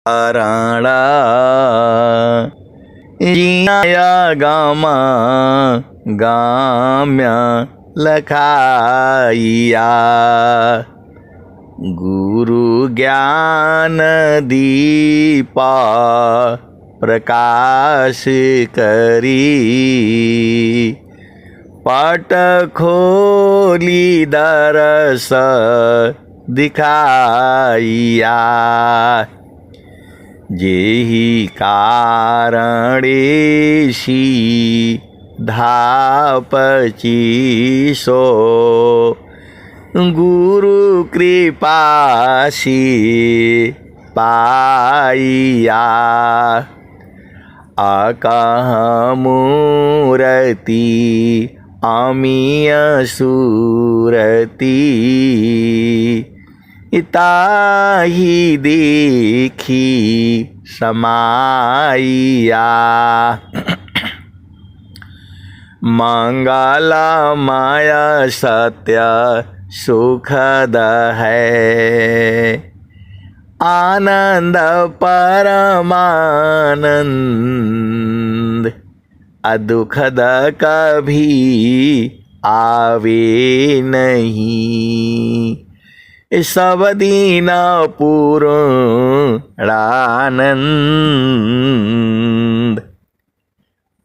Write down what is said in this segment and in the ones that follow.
अराणा जिया gamma गाम्या लखाइया गुरु ज्ञान दीपा प्रकाश करी पट खोली दरस दिखाइया जेहि कारणेशी धापची सो गुरु कृपासी पाइया अकह मूरति अमीय सूरति ताहि देखी समाइया मंगलमय सत्य सुखद है आनंद परमानंद दुखद कभी आवे नहीं सब दीन पूर्णानंद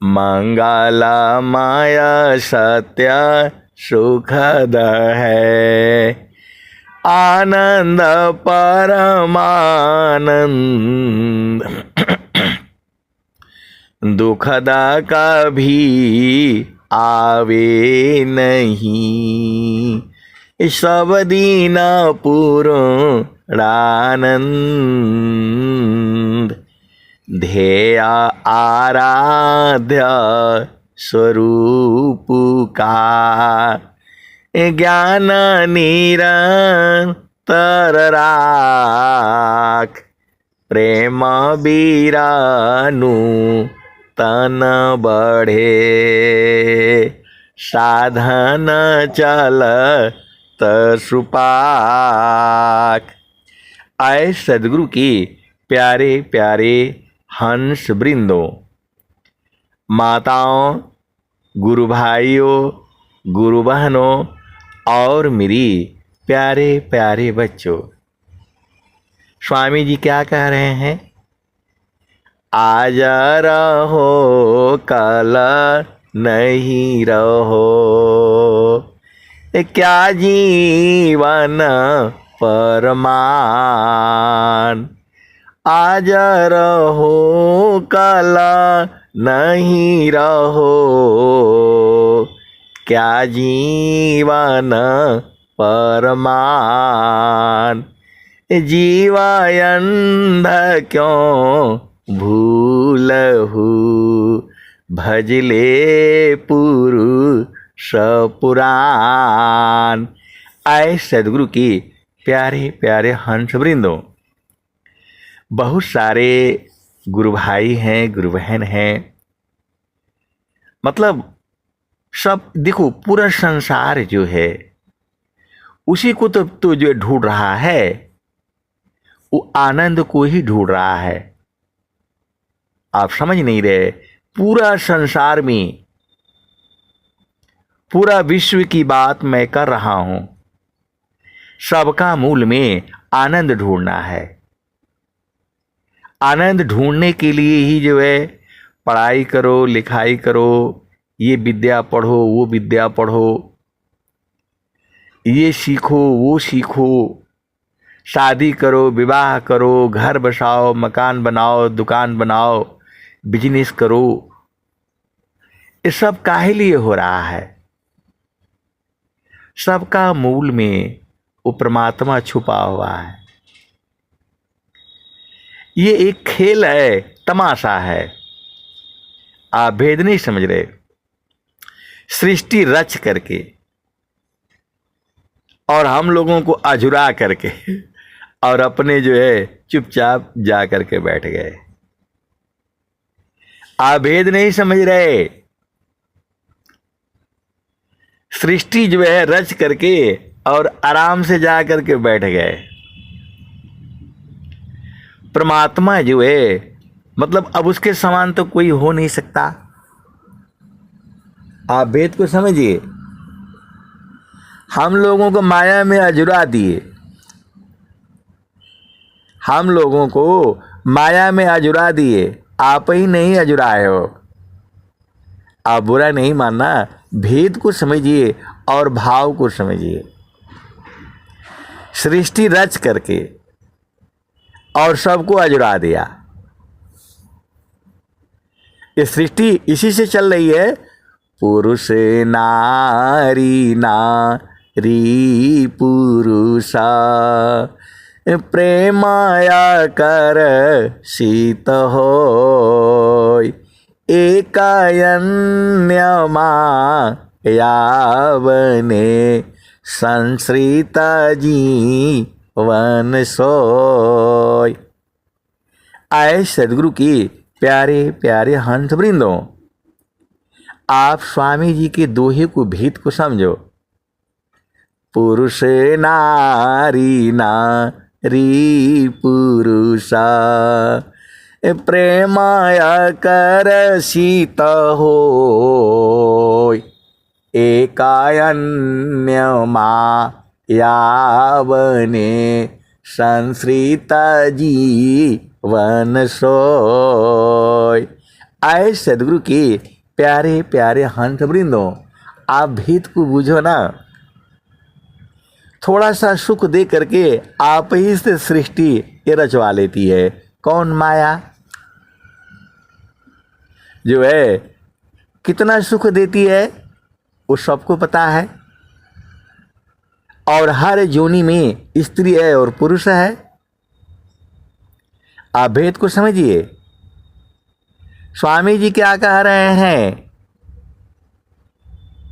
मंगलमय सत्य सुखद है आनंद परमानंद दुखद कभी आवे नहीं सब दीन पूर्णानंद ध्येय आराध्य स्वरूप का ज्ञान निरंतर राख प्रेम बीरानु तन बढ़े साधन चल सुपाक। आए सदगुरु की प्यारे प्यारे हंस वृंदों, माताओं, गुरु भाइयों, गुरु बहनों और मेरी प्यारे प्यारे बच्चों, स्वामी जी क्या कह रहे हैं? आज रहो कल नहीं रहो, क्या जीवन परमान। आज रहो कल नहीं रहो, क्या जीवन परमान। जीवायंध क्यों भूलहु, भजले पुरुष पुराण। आए सदगुरु की प्यारे प्यारे हंस वृंदों, बहुत सारे गुरु भाई हैं, गुरु बहन हैं, मतलब सब देखो पूरा संसार जो है उसी को तो जो ढूंढ रहा है, वो आनंद को ही ढूंढ रहा है। आप समझ नहीं रहे, पूरा संसार में, पूरा विश्व की बात मैं कर रहा हूं। सबका मूल में आनंद ढूंढना है। आनंद ढूंढने के लिए ही जो है पढ़ाई करो, लिखाई करो, ये विद्या पढ़ो, वो विद्या पढ़ो, ये सीखो, वो सीखो, शादी करो, विवाह करो, घर बसाओ, मकान बनाओ, दुकान बनाओ, बिजनेस करो। ये सब काहे लिए हो रहा है? सबका मूल में वो परमात्मा छुपा हुआ है। ये एक खेल है, तमाशा है। आप भेद नहीं समझ रहे। सृष्टि रच करके और हम लोगों को अझुरा करके और अपने जो है चुपचाप जा करके बैठ गए। आप भेद नहीं समझ रहे। सृष्टि जो है रच करके और आराम से जा करके बैठ गए। परमात्मा जो है मतलब अब उसके समान तो कोई हो नहीं सकता। आप भेद को समझिए। हम लोगों को माया में अजुरा दिए, हम लोगों को माया में अजुरा दिए, आप ही नहीं अजुराए हो। आप बुरा नहीं मानना, भेद को समझिए और भाव को समझिए। सृष्टि रच करके और सबको अजुरा दिया। ये सृष्टि इसी से चल रही है, पुरुष नारी नारी पुरुषा प्रेमाया कर शीत होय एकायन्यमा यावने संश्रिता जीवन सोय। आए सदगुरु की प्यारे प्यारे हंस वृंदों, आप स्वामी जी के दोहे को भेद को समझो। पुरुष नारी नारी पुरुषा प्रेमाया कर शीत होय एकायन्यमा यावने संश्रिता जीवन सोय। आए सदगुरु के प्यारे प्यारे हंस वृंदों, आप भेद को बूझो ना। थोड़ा सा सुख दे करके आप ही से सृष्टि ये रचवा लेती है। कौन? माया जो है कितना सुख देती है वो सबको पता है। और हर योनि में स्त्री है और पुरुष है। आप भेद को समझिए। स्वामी जी क्या कह रहे हैं?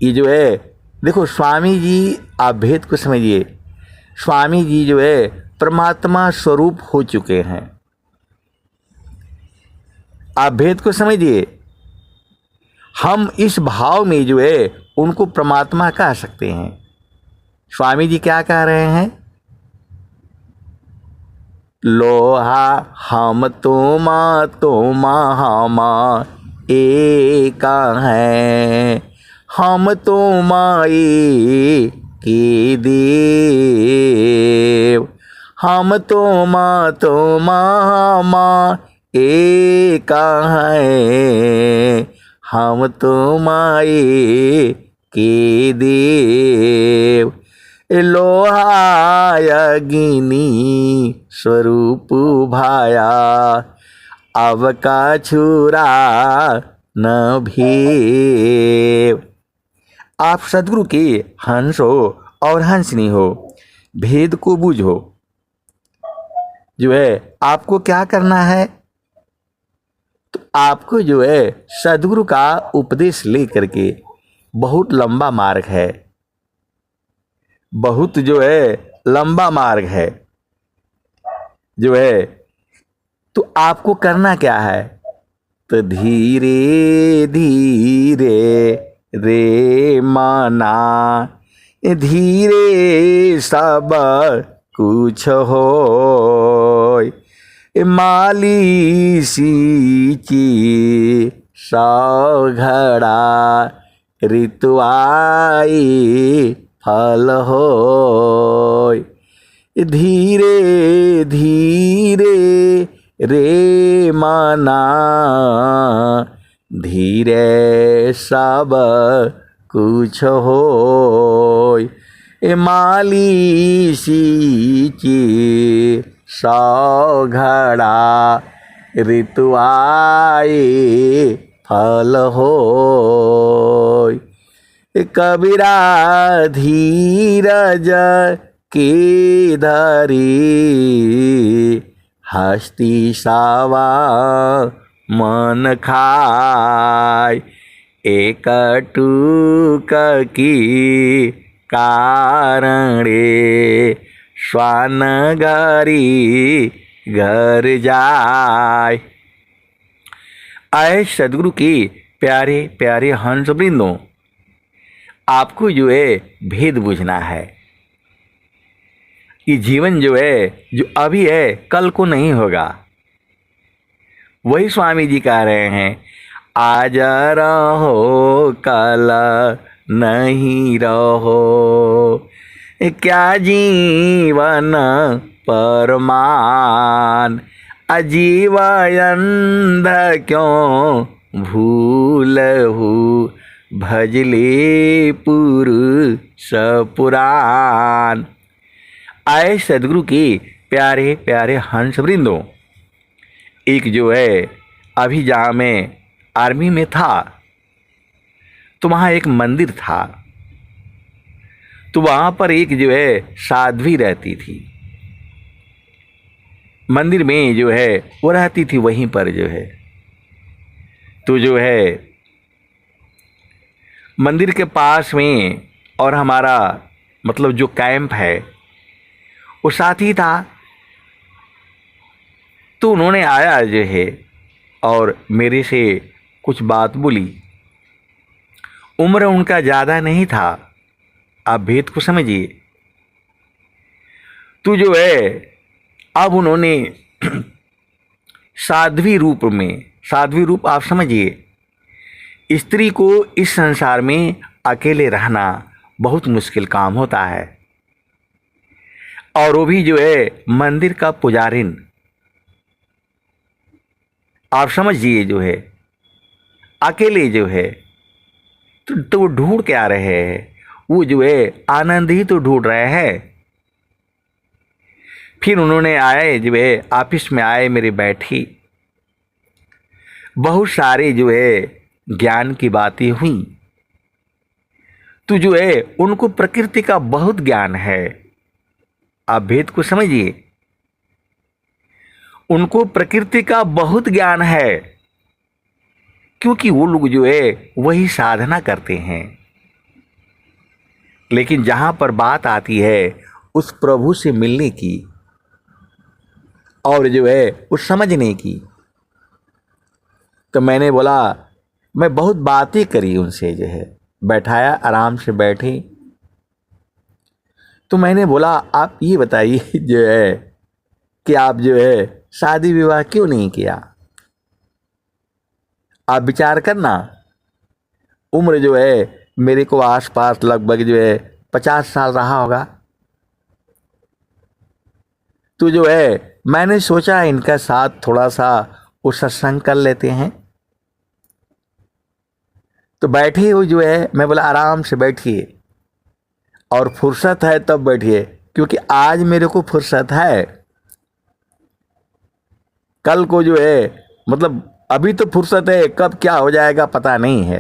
ये जो है देखो, स्वामी जी, आप भेद को समझिए। स्वामी जी जो है परमात्मा स्वरूप हो चुके हैं। आप भेद को समझिए। हम इस भाव में जो है उनको परमात्मा कह सकते हैं। स्वामी जी क्या कह रहे हैं? लोहा हम तुम हम एक हैं, हम तुम्हारे के देव, हम तुम हम एक हैं, हम तुम्हारे के देव। लोहा अग्नि स्वरूप भाया, अब का छुरा न भेव। आप सदगुरु के हंस हो और हंसनी हो, भेद को बूझो। जो है आपको क्या करना है? तो आपको जो है सदगुरु का उपदेश ले करके, बहुत लंबा मार्ग है, बहुत जो है लंबा मार्ग है जो है। तो आपको करना क्या है? तो धीरे धीरे रे माना, धीरे सब कुछ होय, माली सींची सौ घड़ा, ऋतु आई फल होय। धीरे धीरे रे माना, धीरे सब कुछ होय, माली सींची सौ घड़ा, ऋतु आए फल होय। कबीरा धीरज के धरी, हस्ती सावा मन खाय, एक टूक की कारणे, श्वान घरी घर जाय। आए सदगुरु की प्यारे प्यारे हंस वृंदों, आपको जो है भेद बुझना है। ये जीवन जो है, जो अभी है, कल को नहीं होगा। वही स्वामी जी कह रहे हैं, आज रहो कल नहीं रहो, क्या जीवन परमान, अजीवन क्यों भूलहु, भजले पुरुष पुराण। आए सदगुरु के प्यारे प्यारे हंस वृंदों, एक जो है अभी जहाँ मैं आर्मी में था तो वहाँ एक मंदिर था, तो वहाँ पर एक जो है साध्वी रहती थी, मंदिर में जो है वो रहती थी वहीं पर जो है। तो जो है मंदिर के पास में और हमारा मतलब जो कैंप है वो साथ ही था। तो उन्होंने आया जो है और मेरे से कुछ बात बोली। उम्र उनका ज़्यादा नहीं था, आप भेद को समझिए। तो जो है अब उन्होंने साध्वी रूप आप समझिए, स्त्री को इस संसार में अकेले रहना बहुत मुश्किल काम होता है, और वो भी जो है मंदिर का पुजारिन, आप समझिए जो है अकेले जो है तो वो ढूंढ के आ रहे हैं, वो जो है आनंद ही तो ढूंढ रहे हैं। फिर उन्होंने आए जो है ऑफिस में आए, मेरे बैठी, बहुत सारे जो है ज्ञान की बातें हुई। तो जो है उनको प्रकृति का बहुत ज्ञान है, आप भेद को समझिए, उनको प्रकृति का बहुत ज्ञान है, क्योंकि वो लोग जो है वही साधना करते हैं। लेकिन जहां पर बात आती है उस प्रभु से मिलने की और जो है उस समझने की, तो मैंने बोला, मैं बहुत बातें करी उनसे, जो है बैठाया, आराम से बैठे। तो मैंने बोला, आप ये बताइए जो है कि आप जो है शादी विवाह क्यों नहीं किया? आप विचार करना, उम्र जो है मेरे को आसपास लगभग जो है 50 साल रहा होगा। तो जो है मैंने सोचा इनका साथ थोड़ा सा वो सत्संग कर लेते हैं। तो बैठे हुए जो है, मैं बोला आराम से बैठिए और फुर्सत है तब बैठिए, क्योंकि आज मेरे को फुर्सत है, कल को जो है मतलब अभी तो फुर्सत है, कब क्या हो जाएगा पता नहीं है।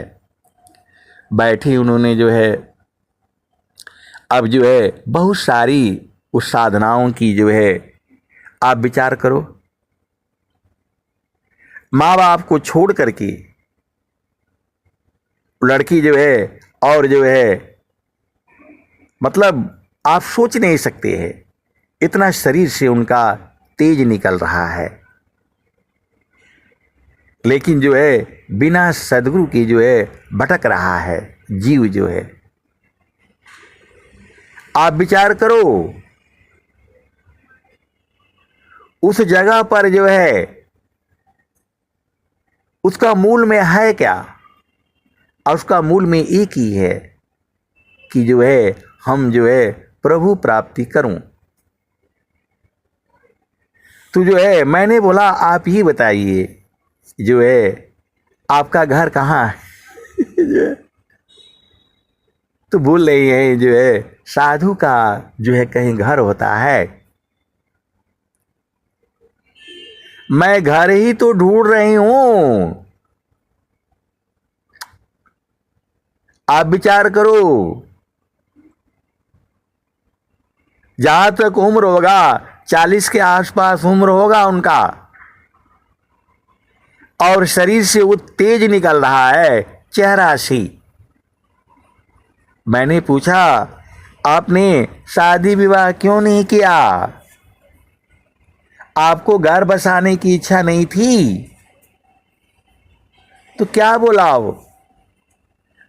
बैठी उन्होंने जो है, अब जो है बहुत सारी उस साधनाओं की जो है, आप विचार करो, माँ बाप को छोड़ करके लड़की जो है, और जो है मतलब आप सोच नहीं सकते हैं इतना शरीर से उनका तेज निकल रहा है, लेकिन जो है बिना सदगुरु की जो है भटक रहा है जीव जो है। आप विचार करो, उस जगह पर जो है उसका मूल में है क्या? और उसका मूल में एक ही है कि जो है हम जो है प्रभु प्राप्ति करूं। तो जो है मैंने बोला, आप ही बताइए जो है आपका घर कहाँ है? तो बोल रही है जो है साधु का जो है कहीं घर होता है, मैं घर ही तो ढूंढ रही हूं। आप विचार करो, जहां तक उम्र होगा 40 के आसपास उम्र होगा उनका, और शरीर से वो तेज निकल रहा है चेहरा से। मैंने पूछा, आपने शादी विवाह क्यों नहीं किया? आपको घर बसाने की इच्छा नहीं थी? तो क्या बोला वो,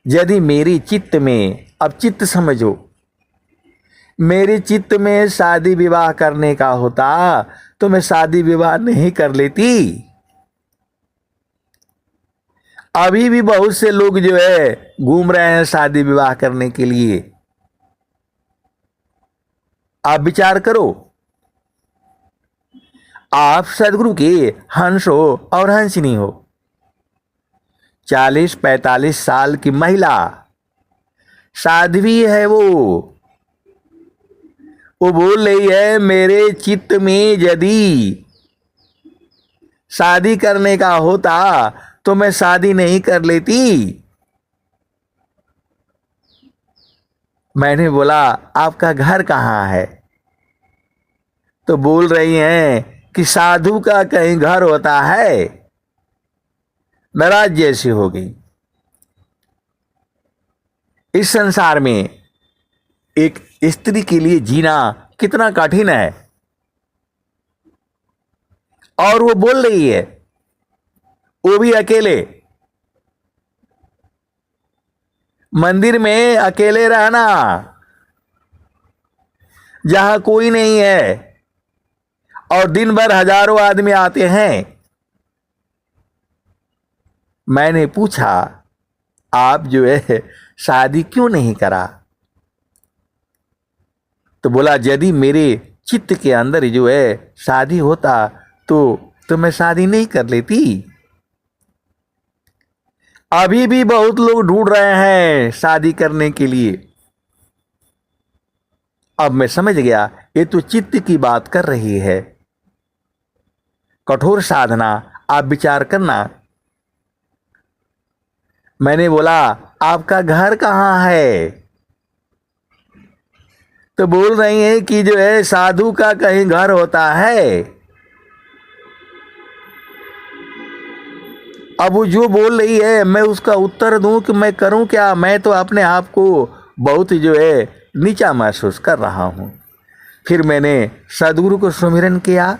यदि मेरी चित्त में, अब चित्त समझो, मेरे चित्त में शादी विवाह करने का होता तो मैं शादी विवाह नहीं कर लेती। अभी भी बहुत से लोग जो है घूम रहे हैं शादी विवाह करने के लिए। आप विचार करो, आप सदगुरु के हंस हो और हंसिनी हो, 40-45 साल की महिला साध्वी है, वो बोल रही है मेरे चित्त में यदि शादी करने का होता तो मैं शादी नहीं कर लेती। मैंने बोला आपका घर कहाँ है? तो बोल रही हैं कि साधु का कहीं घर होता है। नाराज जैसी हो गई। इस संसार में एक स्त्री के लिए जीना कितना कठिन है। और वो बोल रही है, वो भी अकेले, मंदिर में अकेले रहना, जहां कोई नहीं है और दिन भर हजारों आदमी आते हैं। मैंने पूछा आप जो है शादी क्यों नहीं करा? तो बोला यदि मेरे चित्त के अंदर जो है शादी होता तो मैं शादी नहीं कर लेती। अभी भी बहुत लोग ढूंढ रहे हैं शादी करने के लिए। अब मैं समझ गया ये तो चित्त की बात कर रही है। कठोर साधना, आप विचार करना। मैंने बोला आपका घर कहाँ है? तो बोल रही है कि जो है साधु का कहीं घर होता है। अब वो जो बोल रही है मैं उसका उत्तर दूं कि मैं करूं क्या? मैं तो अपने आप को बहुत जो है नीचा महसूस कर रहा हूं। फिर मैंने सदगुरु को सुमिरन किया।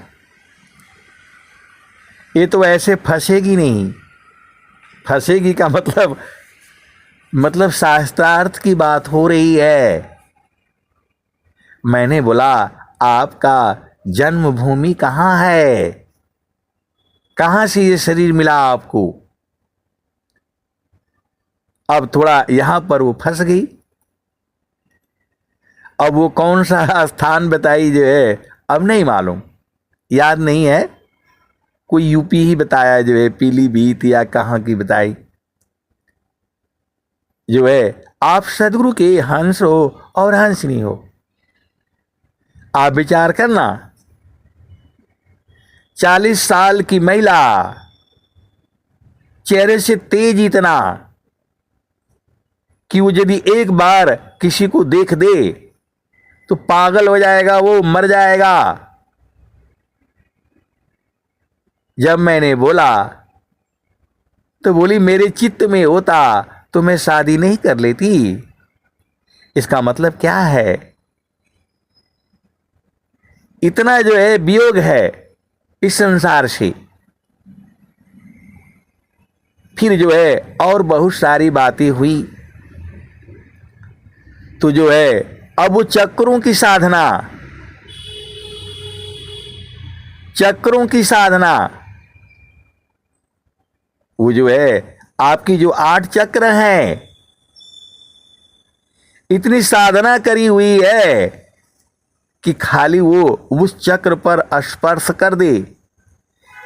ये तो ऐसे फंसेगी नहीं। फंसेगी का मतलब शास्त्रार्थ की बात हो रही है। मैंने बोला आपका जन्मभूमि कहाँ है? कहाँ से ये शरीर मिला आपको? अब थोड़ा यहां पर वो फंस गई। अब वो कौन सा स्थान बताई जो है अब नहीं मालूम, याद नहीं है। कोई यूपी ही बताया जो है, पीलीभीत या कहाँ की बताई। जो है आप सदगुरु के हंस हो और हंसनी हो। आप विचार करना, 40 साल की महिला, चेहरे से तेज इतना कि वो यदि एक बार किसी को देख दे तो पागल हो जाएगा, वो मर जाएगा। जब मैंने बोला तो बोली मेरे चित्त में होता तो मैं शादी नहीं कर लेती। इसका मतलब क्या है? इतना जो है वियोग है इस संसार से। फिर जो है और बहुत सारी बातें हुई। तो जो है अब वो चक्रों की साधना, वो जो है आपकी जो 8 चक्र हैं, इतनी साधना करी हुई है कि खाली वो उस चक्र पर स्पर्श कर दे,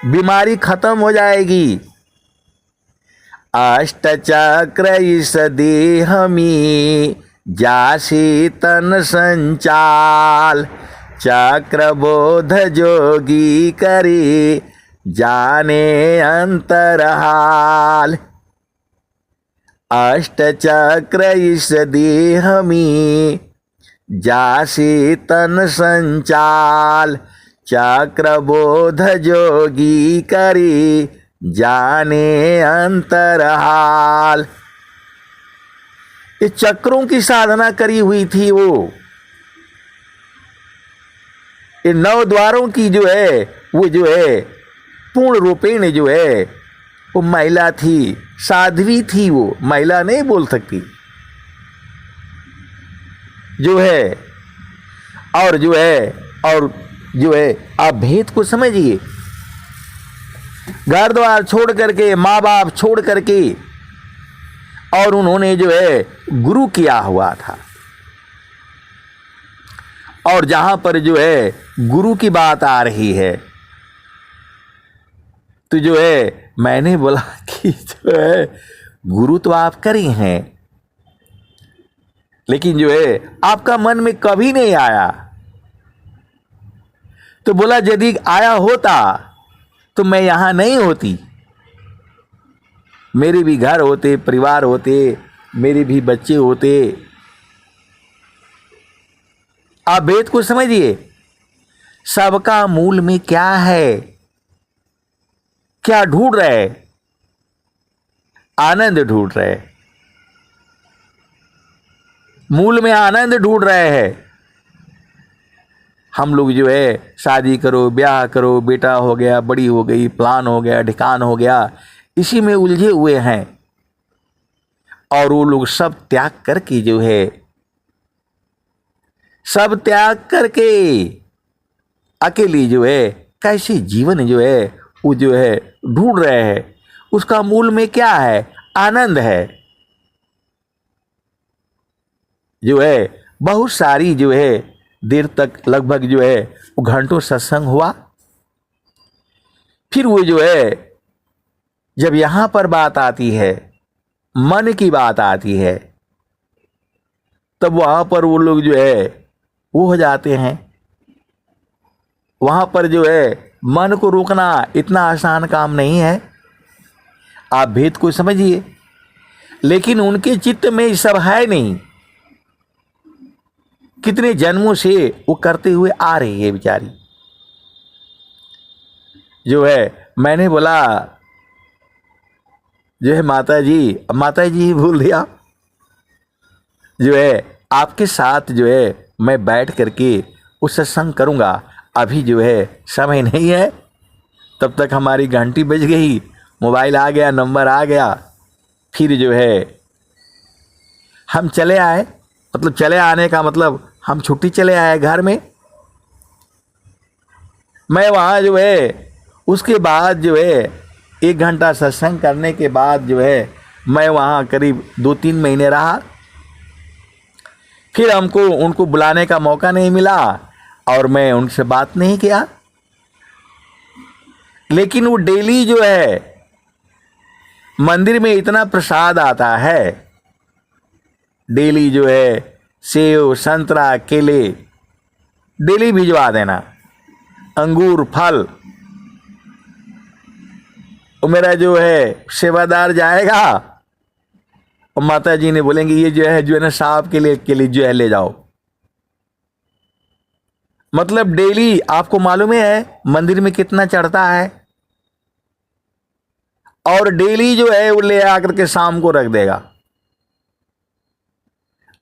बीमारी खत्म हो जाएगी। अष्ट चक्र इस देह में जासी तन संचाल, चक्र बोध जोगी करे जाने अंतरहाल। अष्ट चक्र इस देह में जासी तन संचाल, चक्र बोध जोगी करे जाने अंतरहाल। ये चक्रों की साधना करी हुई थी वो। ये 9 द्वारों की जो है वो जो है पूर्ण रूपेण जो है वो महिला थी, साध्वी थी। वो महिला नहीं बोल सकती जो है। और जो है आप भेद को समझिए। घर द्वार छोड़ करके, माँ बाप छोड़ करके और उन्होंने जो है गुरु किया हुआ था। और जहां पर जो है गुरु की बात आ रही है तो जो है मैंने बोला कि जो है गुरु तो आप कर ही हैं, लेकिन जो है आपका मन में कभी नहीं आया। तो बोला यदि आया होता तो मैं यहां नहीं होती, मेरे भी घर होते, परिवार होते, मेरे भी बच्चे होते। आप वेद को समझिए, सबका मूल में क्या है, क्या ढूंढ रहे? आनंद ढूंढ रहे, मूल में आनंद ढूंढ रहे हैं। हम लोग जो है शादी करो, ब्याह करो, बेटा हो गया, बड़ी हो गई, प्लान हो गया, ढिकान हो गया, इसी में उलझे हुए हैं। और वो लोग सब त्याग करके जो है, सब त्याग करके अकेली जो है कैसे जीवन जो है वो जो है ढूंढ रहे हैं। उसका मूल में क्या है? आनंद है। जो है बहुत सारी जो है देर तक, लगभग जो है वो घंटों सत्संग हुआ। फिर वो जो है जब यहां पर बात आती है, मन की बात आती है, तब वहां पर वो लोग जो है वो हो जाते हैं। वहां पर जो है मन को रोकना इतना आसान काम नहीं है। आप भेद को समझिए, लेकिन उनके चित्त में ये सब है नहीं। कितने जन्मों से वो करते हुए आ रही है बेचारी। जो है मैंने बोला जो है माता जी ही बोल दिया। जो है आपके साथ जो है मैं बैठ करके उस सत्संग करूंगा, अभी जो है समय नहीं है। तब तक हमारी घंटी बज गई, मोबाइल आ गया, नंबर आ गया। फिर जो है हम चले आए, मतलब चले आने का मतलब हम छुट्टी चले आए घर में। मैं वहाँ जो है उसके बाद जो है 1 घंटा सत्संग करने के बाद जो है मैं वहाँ करीब 2-3 महीने रहा। फिर हमको उनको बुलाने का मौका नहीं मिला और मैं उनसे बात नहीं किया। लेकिन वो डेली जो है मंदिर में इतना प्रसाद आता है, डेली जो है सेव, संतरा, केले डेली भिजवा देना, अंगूर, फल। वो मेरा जो है सेवादार जाएगा और माता जी ने बोलेंगे ये जो है ना साहब के लिए जो है ले जाओ। मतलब डेली आपको मालूम है मंदिर में कितना चढ़ता है, और डेली जो है वो ले आकर के शाम को रख देगा।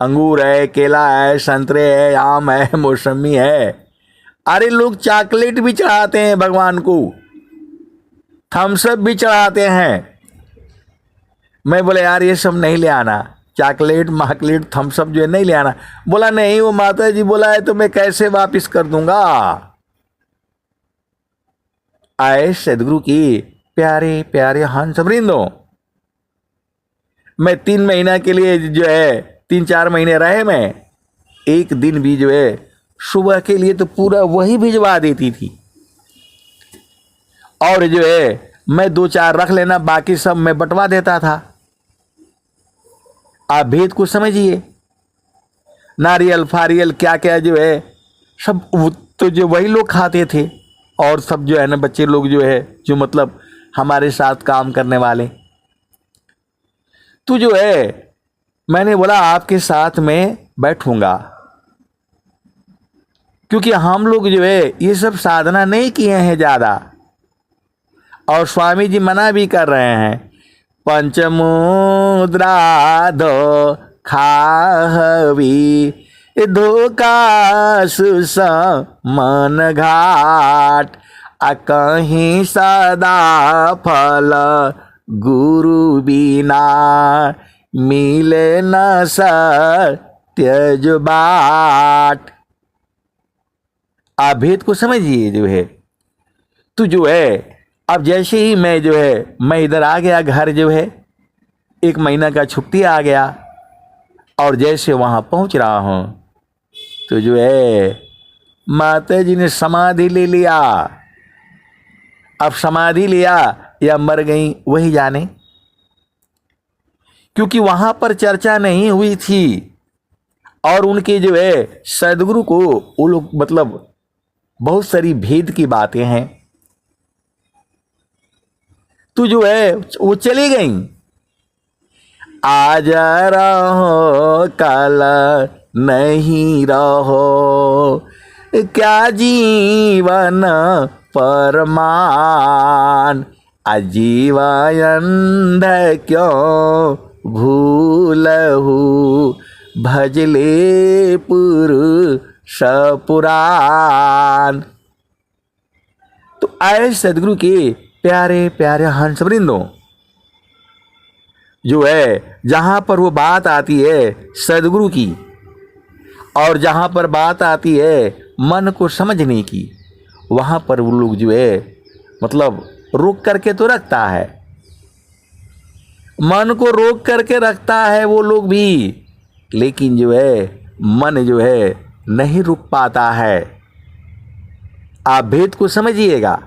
अंगूर है, केला है, संतरे है, आम है, मौसमी है। अरे लोग चॉकलेट भी चढ़ाते हैं भगवान को, थम्सअप भी चढ़ाते हैं। मैं बोले यार ये सब नहीं ले आना, चॉकलेट, माकलेट, थम्सअप जो है नहीं ले आना। बोला नहीं, वो माता जी बोला है तो मैं कैसे वापिस कर दूंगा। आए सदगुरु की प्यारे प्यारे हंस वृंदों। मैं 3 महीना के लिए जो है 3-4 महीने रहे, मैं एक दिन भी जो है सुबह के लिए तो पूरा वही भिजवा देती थी। और जो है मैं 2-4 रख लेना, बाकी सब मैं बंटवा देता था। आप भेद को समझिए। नारियल फारियल क्या क्या जो है सब तो जो वही लोग खाते थे, और सब जो है ना बच्चे लोग जो है जो मतलब हमारे साथ काम करने वाले। तो जो है मैंने बोला आपके साथ में बैठूंगा, क्योंकि हम लोग जो है ये सब साधना नहीं किए हैं ज़्यादा, और स्वामी जी मना भी कर रहे हैं। पंचमुद्रा धो खाहवी धोखा सुस मन घाट, आ कहीं सदा फल गुरु बिना मिले न सत्यज बाट। आप भेद को समझिए। जो है तो जो है अब जैसे ही मैं जो है मैं इधर आ गया घर, जो है 1 महीना का छुट्टी आ गया और जैसे वहां पहुंच रहा हूं तो जो है माता जी ने समाधि ले लिया। अब समाधि लिया या मर गई वही जाने, क्योंकि वहां पर चर्चा नहीं हुई थी और उनके जो है सदगुरु को वो लोग मतलब बहुत सारी भेद की बातें हैं तो जो है वो चली गई। आज रहो कल नहीं रहो, क्या जीवन परमान, अजीवानंद क्यों भूलहु, भजले पुरुष पुराण। तो आए सदगुरु के प्यारे प्यारे हंस वृंदों, जो है जहां पर वो बात आती है सदगुरु की और जहां पर बात आती है मन को समझने की, वहां पर वो लोग जो है मतलब रोक करके तो रखता है, मन को रोक करके रखता है वो लोग भी, लेकिन जो है मन जो है नहीं रुक पाता है। आप भेद को समझिएगा,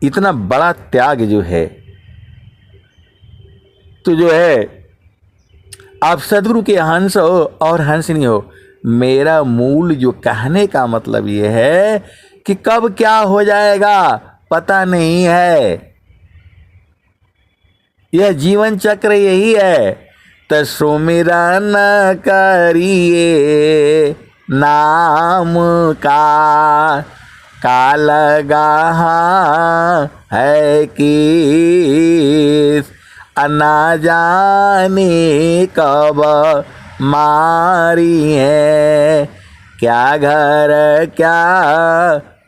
इतना बड़ा त्याग जो है। तो जो है आप सदगुरु के हंस हो और हंसनी हो, मेरा मूल जो कहने का मतलब ये है कि कब क्या हो जाएगा पता नहीं है, यह जीवन चक्र यही है। तो सुमिरन करिए नाम का लगा है किस, ना जाने कब मारी है, क्या घर क्या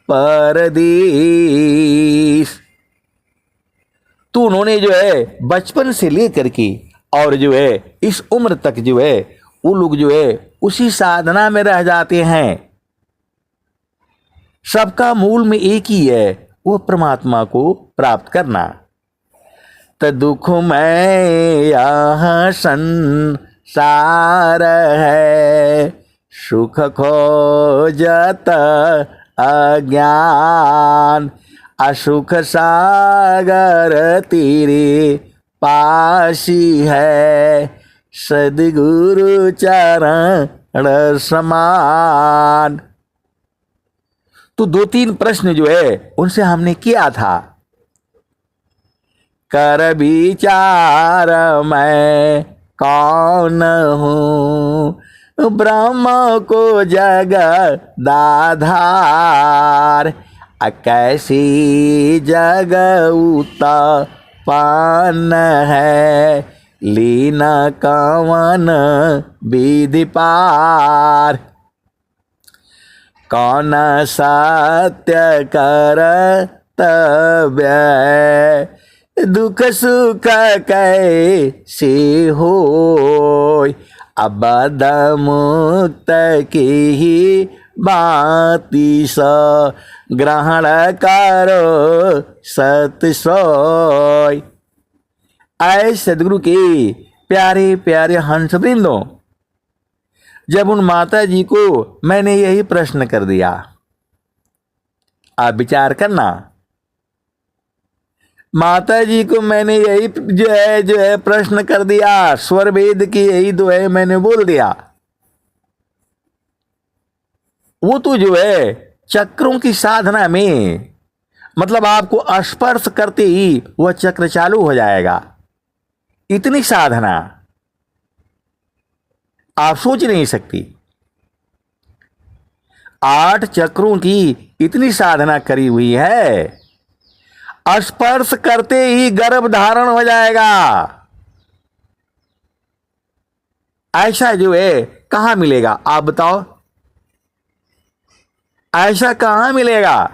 परदेश। तो उन्होंने जो है बचपन से लेकर के और जो है इस उम्र तक जो है वो लोग जो है उसी साधना में रह जाते हैं। सबका मूल में एक ही है, वो परमात्मा को प्राप्त करना। तो दुख में यह संसार है, सुख खोजत अज्ञान, असुख सागर तेरे पासी है, सदगुरु चरण समान। तो 2-3 प्रश्न जो है उनसे हमने किया था। कर विचार मैं कौन हूँ, ब्रह्म को जगदाधार, कैसी जग उत्पन्न है, लीना कवन विधि पार, कौन सत्य कर्तव्य, दुख सुख कैसे होय, अबध मुक्त की ही बाती स ग्रहण करो सत सोय। आए सदगुरु के प्यारे प्यारे हंस वृंदों, जब उन माता जी को मैंने यही प्रश्न कर दिया, आप विचार करना, माता जी को मैंने यही जो है प्रश्न कर दिया, स्वर वेद की यही दो है मैंने बोल दिया, वो तो जो है चक्रों की साधना में मतलब आपको स्पर्श करते ही वह चक्र चालू हो जाएगा। इतनी साधना आप सोच नहीं सकती। 8 चक्रों की इतनी साधना करी हुई है, स्पर्श करते ही गर्भ धारण हो जाएगा। ऐसा जो है कहां मिलेगा आप बताओ, ऐसा कहां मिलेगा।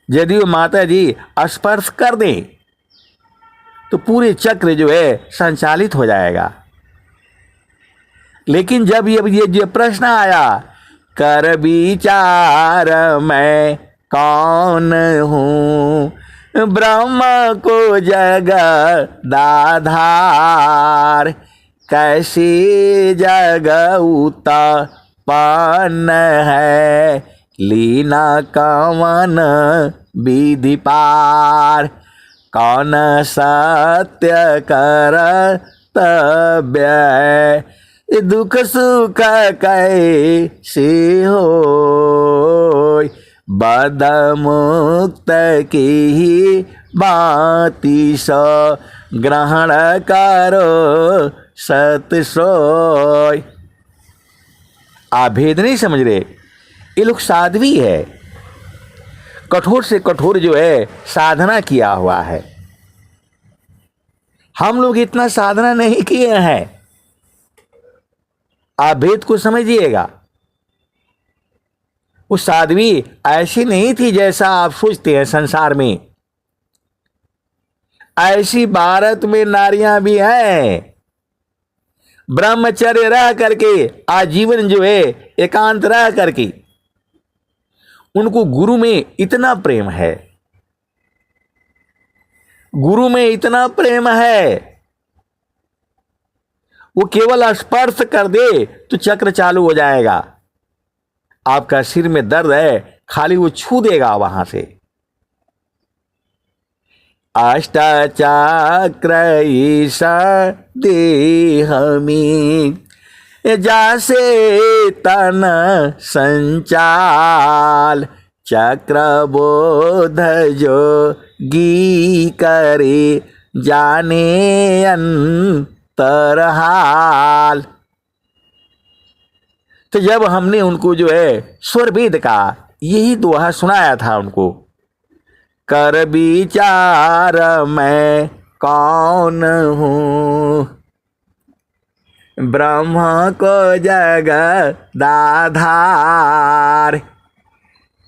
यदि वो माता जी स्पर्श कर दे तो पूरे चक्र जो है संचालित हो जाएगा। लेकिन जब ये प्रश्न आया, कर विचार मैं कौन हूं, ब्रह्म को जगदाधार, कैसी जग उत्पन्न है, लीना कवन विधि पार, कौन सत्य कर्तव्य है, दुख सुख कैसे होय, बद मुक्त की ही बाती सो, ग्रहण करो सत सोय। आप भेद नहीं समझ रहे, ये लोग साध्वी है, कठोर से कठोर जो है साधना किया हुआ है। हम लोग इतना साधना नहीं किए हैं। आप भेद को समझिएगा। वो साध्वी ऐसी नहीं थी जैसा आप सोचते हैं संसार में। ऐसी भारत में नारियां भी हैं, ब्रह्मचर्य रह करके, आजीवन जो है एकांत रह करके, उनको गुरु में इतना प्रेम है, गुरु में इतना प्रेम है, वो केवल स्पर्श कर दे तो चक्र चालू हो जाएगा। आपका सिर में दर्द है, खाली वो छू देगा वहां से। अष्टचक्र ईशा देह में, जासे तन संचाल, चक्र बोध जो गी करे, जाने अंतरहाल। तो जब हमने उनको जो है स्वर वेद का यही दोहा सुनाया था उनको, कर विचार मैं कौन हूं, ब्रह्म को जगदाधार,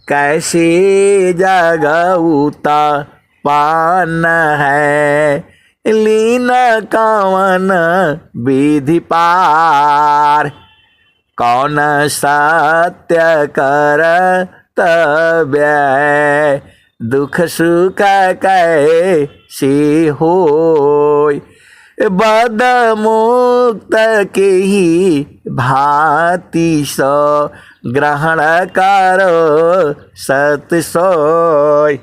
कैसी जग उत्पन्न है, लीन कवन विधि पार, कौन सत्य कर्तव्य है, दुख सुख कैसी होय, बद मुक्त के ही भांति सो, ग्रहण करो सत सोय।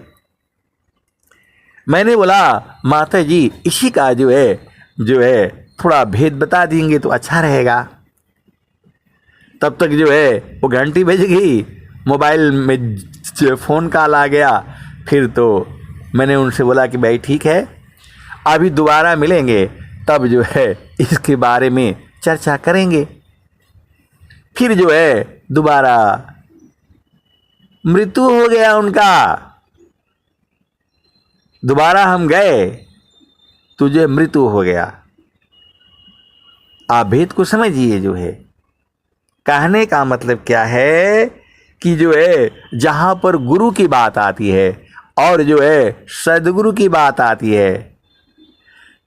मैंने बोला माता जी इसी का जो है थोड़ा भेद बता देंगे तो अच्छा रहेगा। तब तक जो है वो घंटी बज गई, मोबाइल में फ़ोन कॉल आ गया। फिर तो मैंने उनसे बोला कि भाई ठीक है, अभी दोबारा मिलेंगे तब जो है इसके बारे में चर्चा करेंगे। फिर जो है दोबारा मृत्यु हो गया उनका, दोबारा हम गए तो जो मृत्यु हो गया। आप भेद को समझिए। जो है कहने का मतलब क्या है कि जो है जहां पर गुरु की बात आती है और जो है सदगुरु की बात आती है,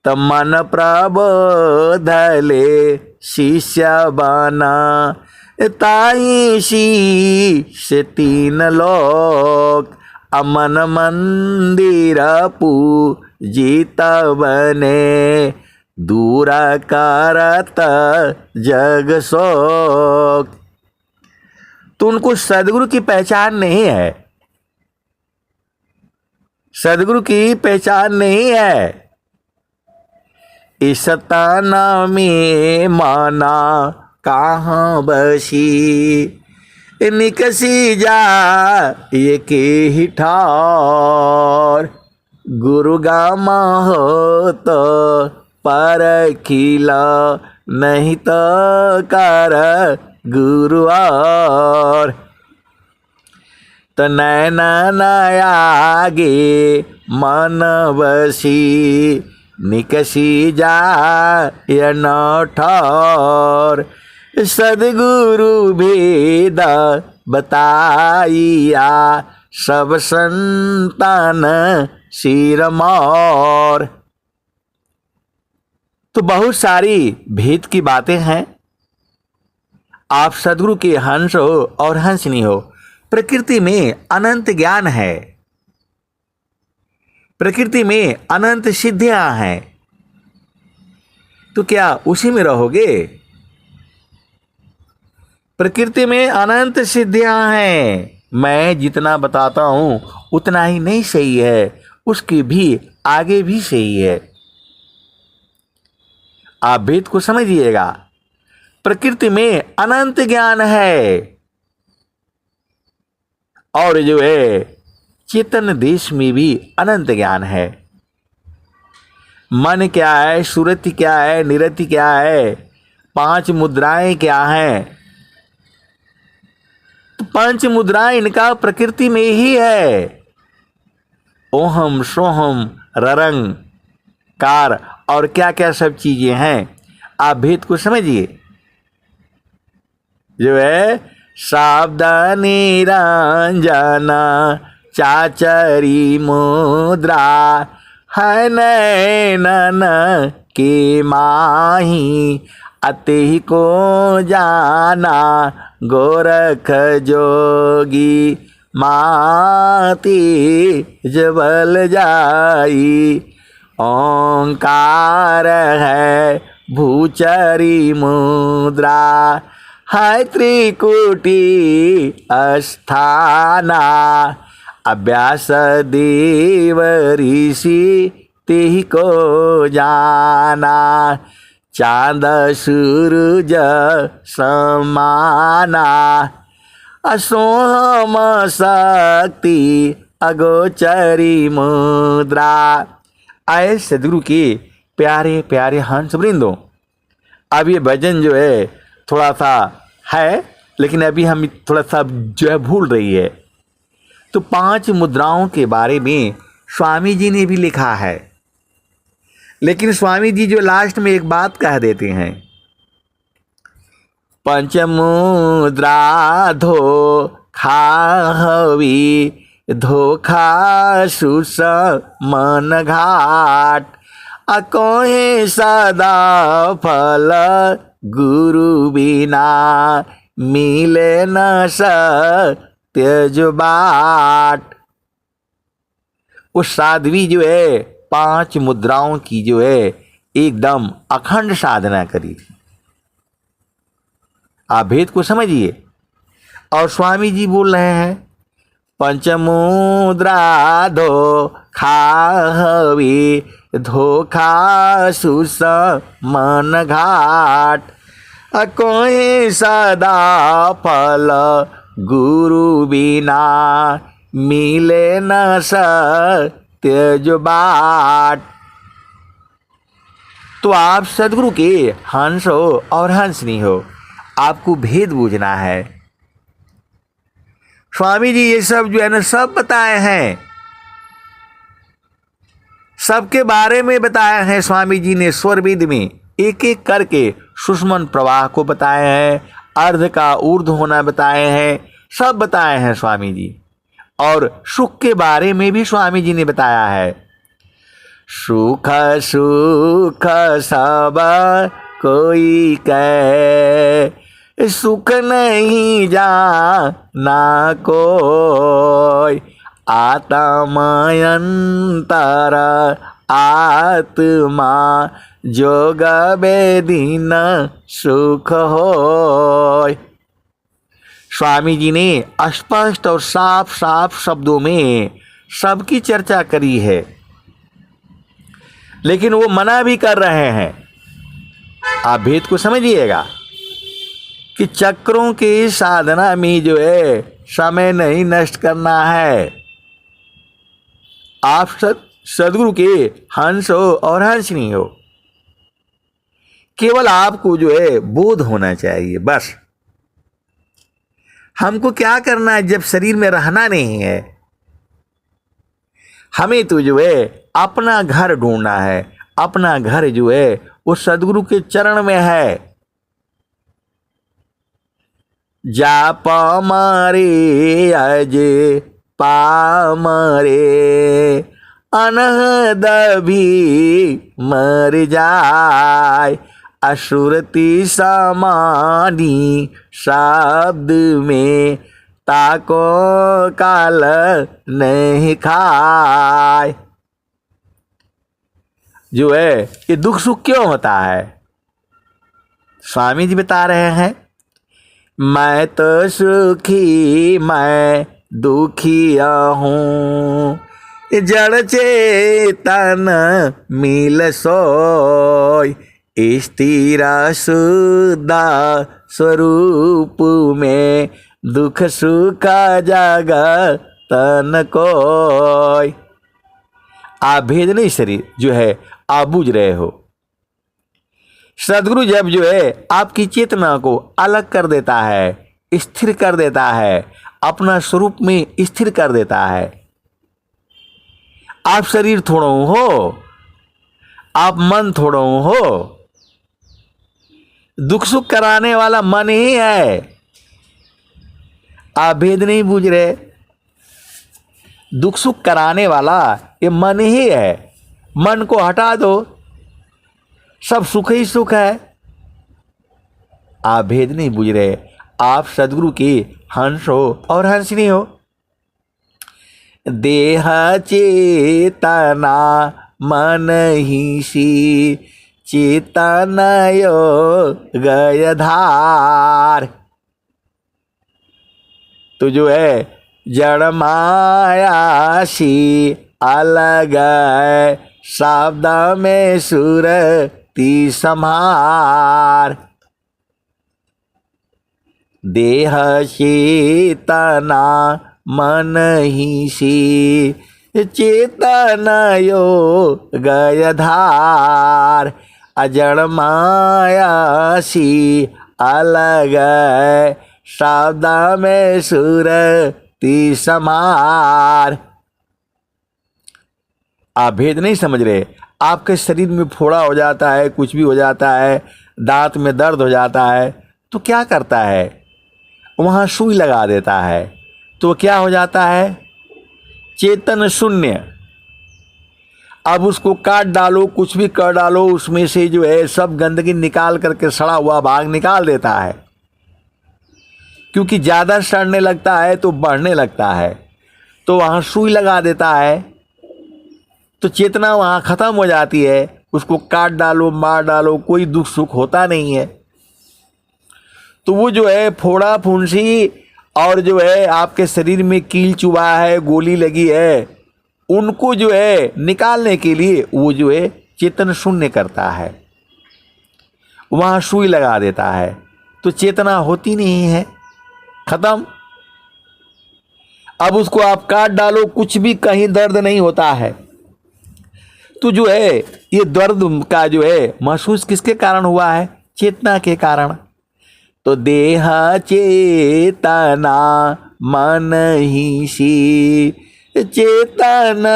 तब मन प्रबोध ले शिष्य बना, ताई शीश तीन लोक, अमन मंदिर पूजित बने, दूर करत जग शोक। तो उनको सदगुरु की पहचान नहीं है, सदगुरु की पहचान नहीं है। इस ताना में माना कहाँ बसी, निकसी जा ये के ही ठार, गुरु गामा हो तो पर खिला, नहीं तो कर गुरु और। तो नैना नयागे मन बसी, निकसी जा ये न ठार, सदगुरु भेद बताइया, सब संतान सिरमौर। तो बहुत सारी भेद की बातें हैं। आप सदगुरु के हंस हो और हंसनी हो, प्रकृति में अनंत ज्ञान है। प्रकृति में अनंत सिद्धियां हैं, तो क्या उसी में रहोगे? प्रकृति में अनंत सिद्धियां हैं, मैं जितना बताता हूं उतना ही नहीं सही है, उसके भी आगे भी सही है। आप भेद को समझिएगा। प्रकृति में अनंत ज्ञान है, और जो है चेतन देश में भी अनंत ज्ञान है। मन क्या है, सुरति क्या है, निरति क्या है, 5 मुद्राएं क्या हैं? तो 5 मुद्राएं इनका प्रकृति में ही है। ओहम सोहम ररंग कार और क्या क्या सब चीजें हैं। आप भेद को समझिए। जो है शब्द निरंजना चाचरी मुद्रा है नैनन के माही, अति को जाना गोरख जोगी, माती जबल जाई। ओंकार है भूचरी मुद्रा, है त्रिकुटी अस्थाना, अभ्यास देव ऋषि तेहि को जाना, चांद सूरज समाना, असोहम शक्ति अगोचरी मुद्रा। आए सदगुरु के प्यारे प्यारे हंस वृंदों, अब ये भजन जो है थोड़ा सा है, लेकिन अभी हम थोड़ा सा जो है भूल रही है। तो 5 मुद्राओं के बारे में स्वामी जी ने भी लिखा है, लेकिन स्वामी जी जो लास्ट में एक बात कह देते हैं, 5 मुद्रा धोखा हवी, धोखा सुस मन घाट, अकोहे सदा फल गुरु बिना, मिले न सत्य जो बाट। उस साध्वी जो है 5 मुद्राओं की जो है एकदम अखंड साधना करी थी। आप भेद को समझिए। और स्वामी जी बोल रहे हैं 5 मुद्रा धोखा हवी, धोखा सुस मन घाट, अकोहे सदा फल गुरु बिना, मिले न सत्य जो बाट। तो आप सदगुरु के हंस हो और हंसनी हो, आपको भेद बूझना है। स्वामी जी ये सब जो है ना सब बताए हैं, सबके बारे में बताया है स्वामी जी ने। स्वरवेद में एक एक करके सुषमन प्रवाह को बताए हैं, अर्ध का ऊर्ध्व होना बताए हैं, सब बताए हैं स्वामी जी। और सुख के बारे में भी स्वामी जी ने बताया है। सुख सुख सब कोई कहे, सुख नहीं जाना कोई, आत्मायंतर आत्मा जोग बेदीन सुख होय। स्वामी जी ने स्पष्ट और साफ साफ शब्दों में सबकी चर्चा करी है, लेकिन वो मना भी कर रहे हैं। आप भेद को समझिएगा कि चक्रों की साधना में जो है समय नहीं नष्ट करना है। आप सदगुरु के हंस हो और हंसनी हो, केवल आपको जो है बोध होना चाहिए बस। हमको क्या करना है जब शरीर में रहना नहीं है? हमें तो जो है अपना घर ढूंढना है। अपना घर जो है वो सदगुरु के चरण में है। जाप मारे अजे पामरे, अनहद भी मर जाय, असुरति समानी शब्द में ताको काल नहीं खाय। जो है ये दुख सुख क्यों होता है? स्वामी जी बता रहे हैं, मैं तो सुखी मैं दुखिया हूँ, जड़ चेतन मिल सोय, स्थिरा शुद्धा स्वरूप में दुख सुख जगत तन कोय। आप भेद नहीं शरीर जो है आप बूझ रहे हो। सदगुरु जब जो है आपकी चेतना को अलग कर देता है, स्थिर कर देता है, अपना स्वरूप में स्थिर कर देता है। आप शरीर थोड़ा हो, आप मन थोड़ा हो, दुख सुख कराने वाला मन ही है। आप भेद नहीं बूझ रहे, दुख सुख कराने वाला ये मन ही है। मन को हटा दो, सब सुख ही सुख है। आप भेद नहीं बूझ रहे, आप सदगुरु के हंस हो और हंसनी हो। देह चेतना मन ही सी, चेतना गय धार। तो जो है जड़ माया सी अलग है, शब्द में सुरती संहार। देह चेतना मन ही सी, चेतना गय धार। अजड़ माया सी अलग है, शब्द में सुरती समार। आप भेद नहीं समझ रहे। आपके शरीर में फोड़ा हो जाता है, कुछ भी हो जाता है, दांत में दर्द हो जाता है, तो क्या करता है? वहाँ सुई लगा देता है, तो क्या हो जाता है? चेतन शून्य। अब उसको काट डालो, कुछ भी कर डालो, उसमें से जो है सब गंदगी निकाल करके सड़ा हुआ भाग निकाल देता है। क्योंकि ज़्यादा सड़ने लगता है तो बढ़ने लगता है, तो वहाँ सुई लगा देता है, तो चेतना वहाँ ख़त्म हो जाती है। उसको काट डालो, मार डालो, कोई दुख सुख होता नहीं है। तो वो जो है फोड़ा फुंसी और जो है आपके शरीर में कील चुभा है, गोली लगी है, उनको जो है निकालने के लिए वो जो है चेतन शून्य करता है, वहाँ सुई लगा देता है, तो चेतना होती नहीं है, खत्म। अब उसको आप काट डालो, कुछ भी कहीं दर्द नहीं होता है। तो जो है ये दर्द का जो है महसूस किसके कारण हुआ है? चेतना के कारण। तो देह चेतना मन ही सी, चेतना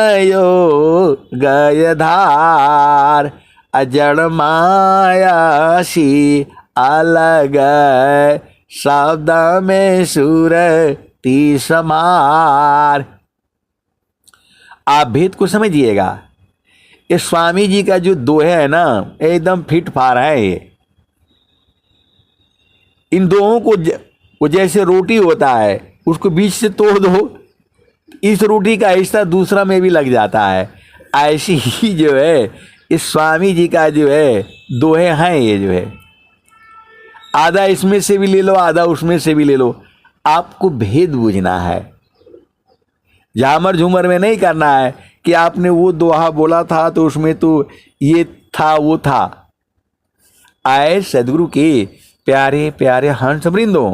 गय धार। अजड़ माया सी अलग शब्द में सुरती समार। आप भेद को समझिएगा। ये स्वामी जी का जो दोहे है ना, एकदम फिट फार है ये। इन दोहों को वो जैसे रोटी होता है, उसको बीच से तोड़ दो, इस रोटी का हिस्सा दूसरा में भी लग जाता है। ऐसी ही जो है इस स्वामी जी का जो है दोहे हैं, ये जो है आधा इसमें से भी ले लो, आधा उसमें से भी ले लो। आपको भेद बूझना है, झामर झूमर में नहीं करना है कि आपने वो दोहा बोला था तो उसमें तो ये था वो था। आए सदगुरु के प्यारे प्यारे हंस वृंदों,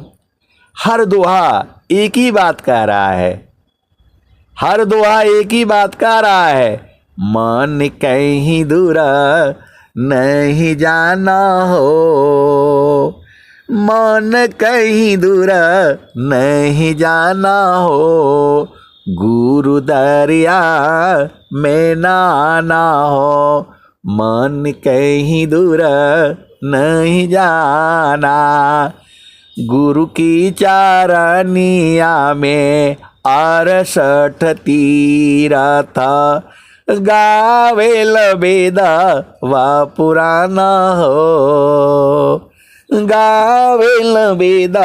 हर दोहा एक ही बात कह रहा है, हर दोहा एक ही बात कह रहा है। मन कहीं दूर नहीं जाना हो, मन कहीं दूर नहीं जाना हो, गुरु दरिया में नाना हो, मन कहीं दूर नहीं जाना। गुरु की चारनिया में 68 तीरथ, गावेल वेद व पुराना हो, गावेल वेद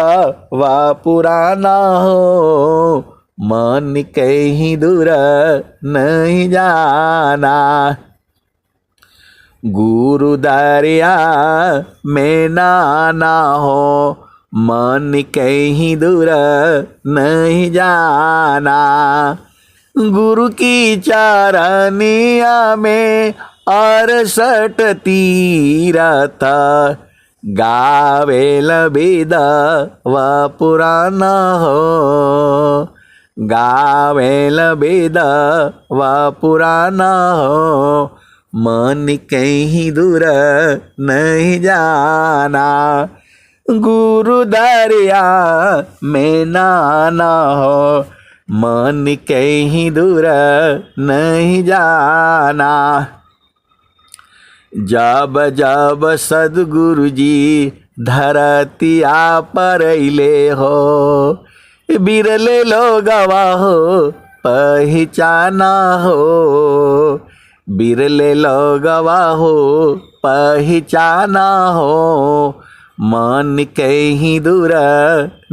व पुराना हो, मन कहीं दूर नहीं जाना। गुरु दरिया में नाना हो, मन कहीं दूर नहीं जाना। गुरु की चरनिया में 68 तीरथ, गावेल वेद व पुराण हो, गावेल वेद व पुराण हो, मन कहीं दूर नहीं जाना। गुरु दरिया में नाना हो, मन कहीं दूर नहीं जाना। जब जब सद्गुरु जी धरतिया पर अइले हो, बिरले लोगवा हो पहचाना हो, बिरले लोगवा हो पहचाना हो, मन कहीं दूर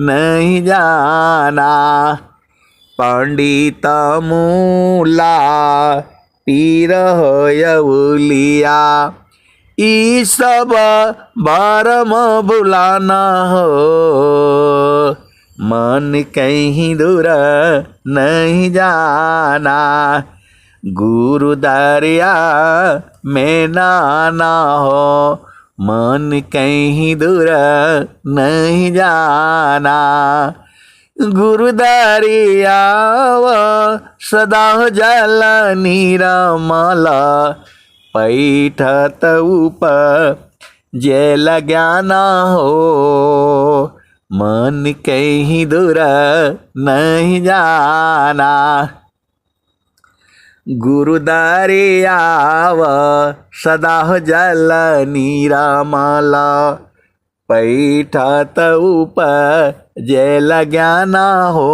नहीं जाना। पंडित मूला पीर होयउलिया, ई सब बारम बुलाना हो, मन कहीं दूर नहीं जाना। गुरु दरिया में नाना हो, मन कहीं दूर नहीं जाना। गुरु दरिया सदा जल निरमल, पैठत ऊपर जेल ज्ञान हो, मन कहीं दूर नहीं जाना। गुरु दरिया सदा जल निरमल, पैठत ऊपर जेल ज्ञान हो,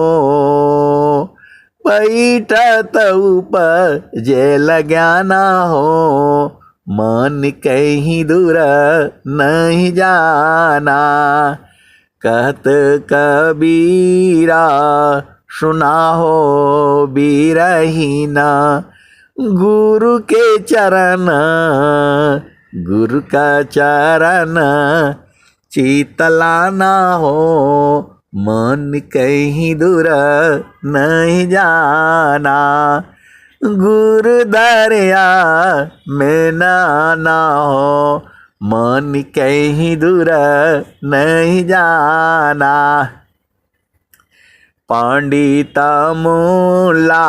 पैठत ऊपर जेल ज्ञान हो, मन कहीं दूर नहीं जाना। कहत कबीरा सुना हो बीरहीना, गुरु के चरण, गुरु का चरण चितलाना हो, मन कहीं दूर नहीं जाना। गुरु दरिया में नाना हो, मन कहीं दूर नहीं जाना। पंडित मूला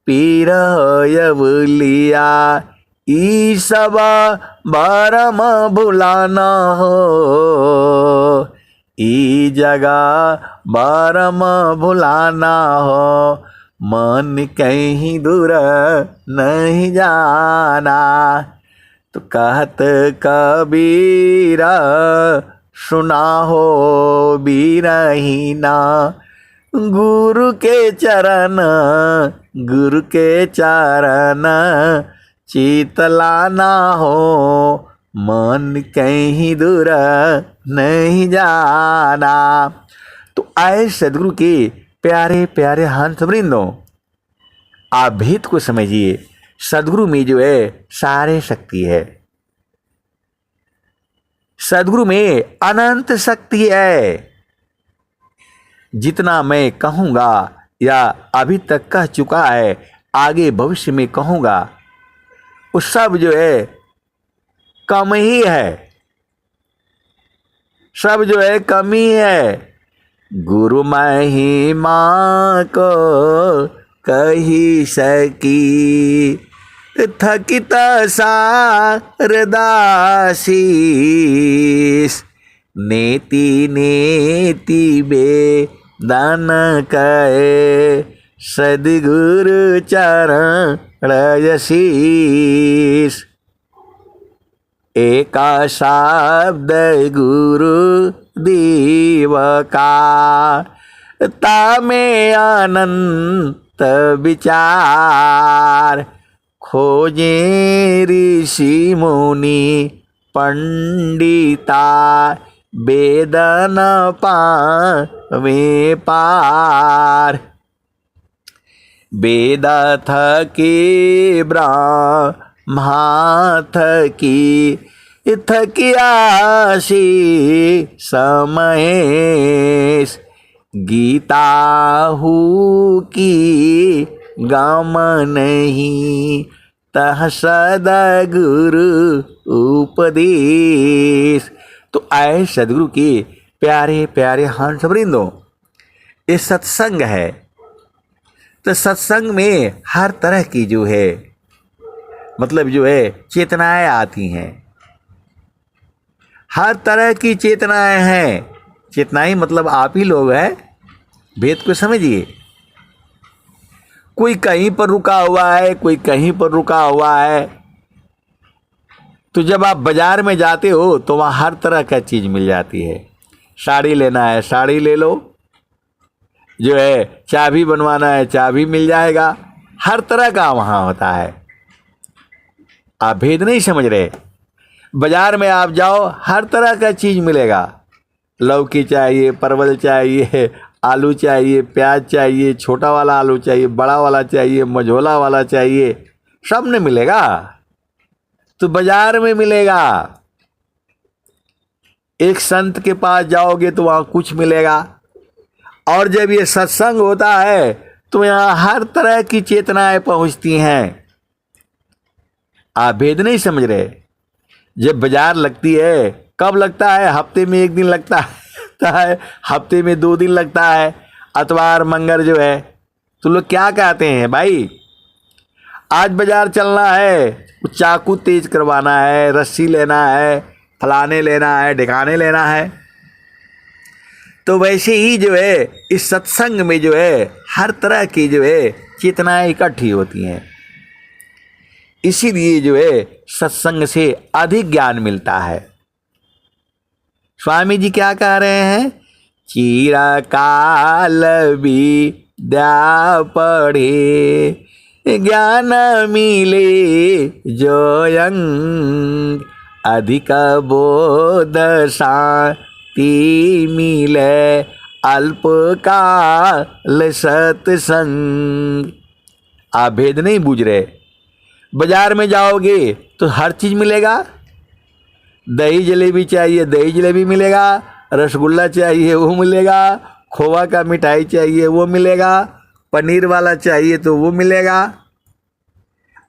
पीर होयउलिया, ई सब बारम भुलाना हो, ई जगह बारम भुलाना हो, मन कहीं दूर नहीं जाना। तो कहत कबीरा सुना हो बीरहीना, गुरु के चरण, गुरु के चरण चितलाना हो, मन कहीं दूर नहीं जाना। तो आए सदगुरु के प्यारे प्यारे हंस वृंदों, आप भेद को समझिए। सदगुरु में जो है सारे शक्ति है, सदगुरु में अनंत शक्ति है। जितना मैं कहूँगा या अभी तक कह चुका है, आगे भविष्य में कहूँगा, वो सब जो है कम ही है, सब जो है कम ही है। गुरु महिमा को कही सकी, थकित सारदासीस, नेति नेति बेदन कहे, सद्गुरु चरण यशीस। एका शब्द गुरु दीव का, तामे अनंत विचार, खोजे ऋषि मुनि पंडिता, वेदन पावे पार। वेद थके ब्राह्मण माथ की थकियासी समय गीता हूँ की गम नहीं तह सदगुरु उपदेश। तो आए सदगुरु के प्यारे प्यारे हंस वृंदो, ये सत्संग है। तो सत्संग में हर तरह की जो है मतलब जो है चेतनाएं आती हैं, हर तरह की चेतनाएं हैं। चेतनाएं मतलब आप ही लोग हैं, भेद को समझिए। कोई कहीं पर रुका हुआ है, कोई कहीं पर रुका हुआ है। तो जब आप बाजार में जाते हो तो वहाँ हर तरह का चीज़ मिल जाती है। साड़ी लेना है साड़ी ले लो, जो है चाबी बनवाना है चाबी मिल जाएगा, हर तरह का वहाँ होता है। आप भेद नहीं समझ रहे। बाजार में आप जाओ हर तरह का चीज़ मिलेगा। लौकी चाहिए, परवल चाहिए, आलू चाहिए, प्याज चाहिए, छोटा वाला आलू चाहिए, बड़ा वाला चाहिए, मझोला वाला चाहिए, सब ने मिलेगा। तो बाजार में मिलेगा। एक संत के पास जाओगे तो वहाँ कुछ मिलेगा। और जब ये सत्संग होता है तो यहाँ हर तरह की चेतनाएं पहुँचती हैं। आप भेद नहीं समझ रहे। जब बाजार लगती है, कब लगता है? हफ्ते में एक दिन लगता है, हफ्ते में 2 दिन लगता है, अतवार मंगर जो है। तो लोग क्या कहते हैं, भाई आज बाजार चलना है, चाकू तेज करवाना है, रस्सी लेना है, फलाने लेना है, ढिकाने लेना है। तो वैसे ही जो है इस सत्संग में जो है हर तरह की जो है चेतनाएं इकट्ठी होती हैं। इसीलिए जो है सत्संग से अधिक ज्ञान मिलता है। स्वामी जी क्या कह रहे हैं? चिरकाल विद्या पढ़े ज्ञान मिले जोयंग, अधिक बोध शांति मिले अल्पकाल सत्संग। आप भेद नहीं बूझ रहे। बाजार में जाओगे तो हर चीज़ मिलेगा। दही जलेबी चाहिए दही जलेबी मिलेगा, रसगुल्ला चाहिए वो मिलेगा, खोवा का मिठाई चाहिए वो मिलेगा, पनीर वाला चाहिए तो वो मिलेगा।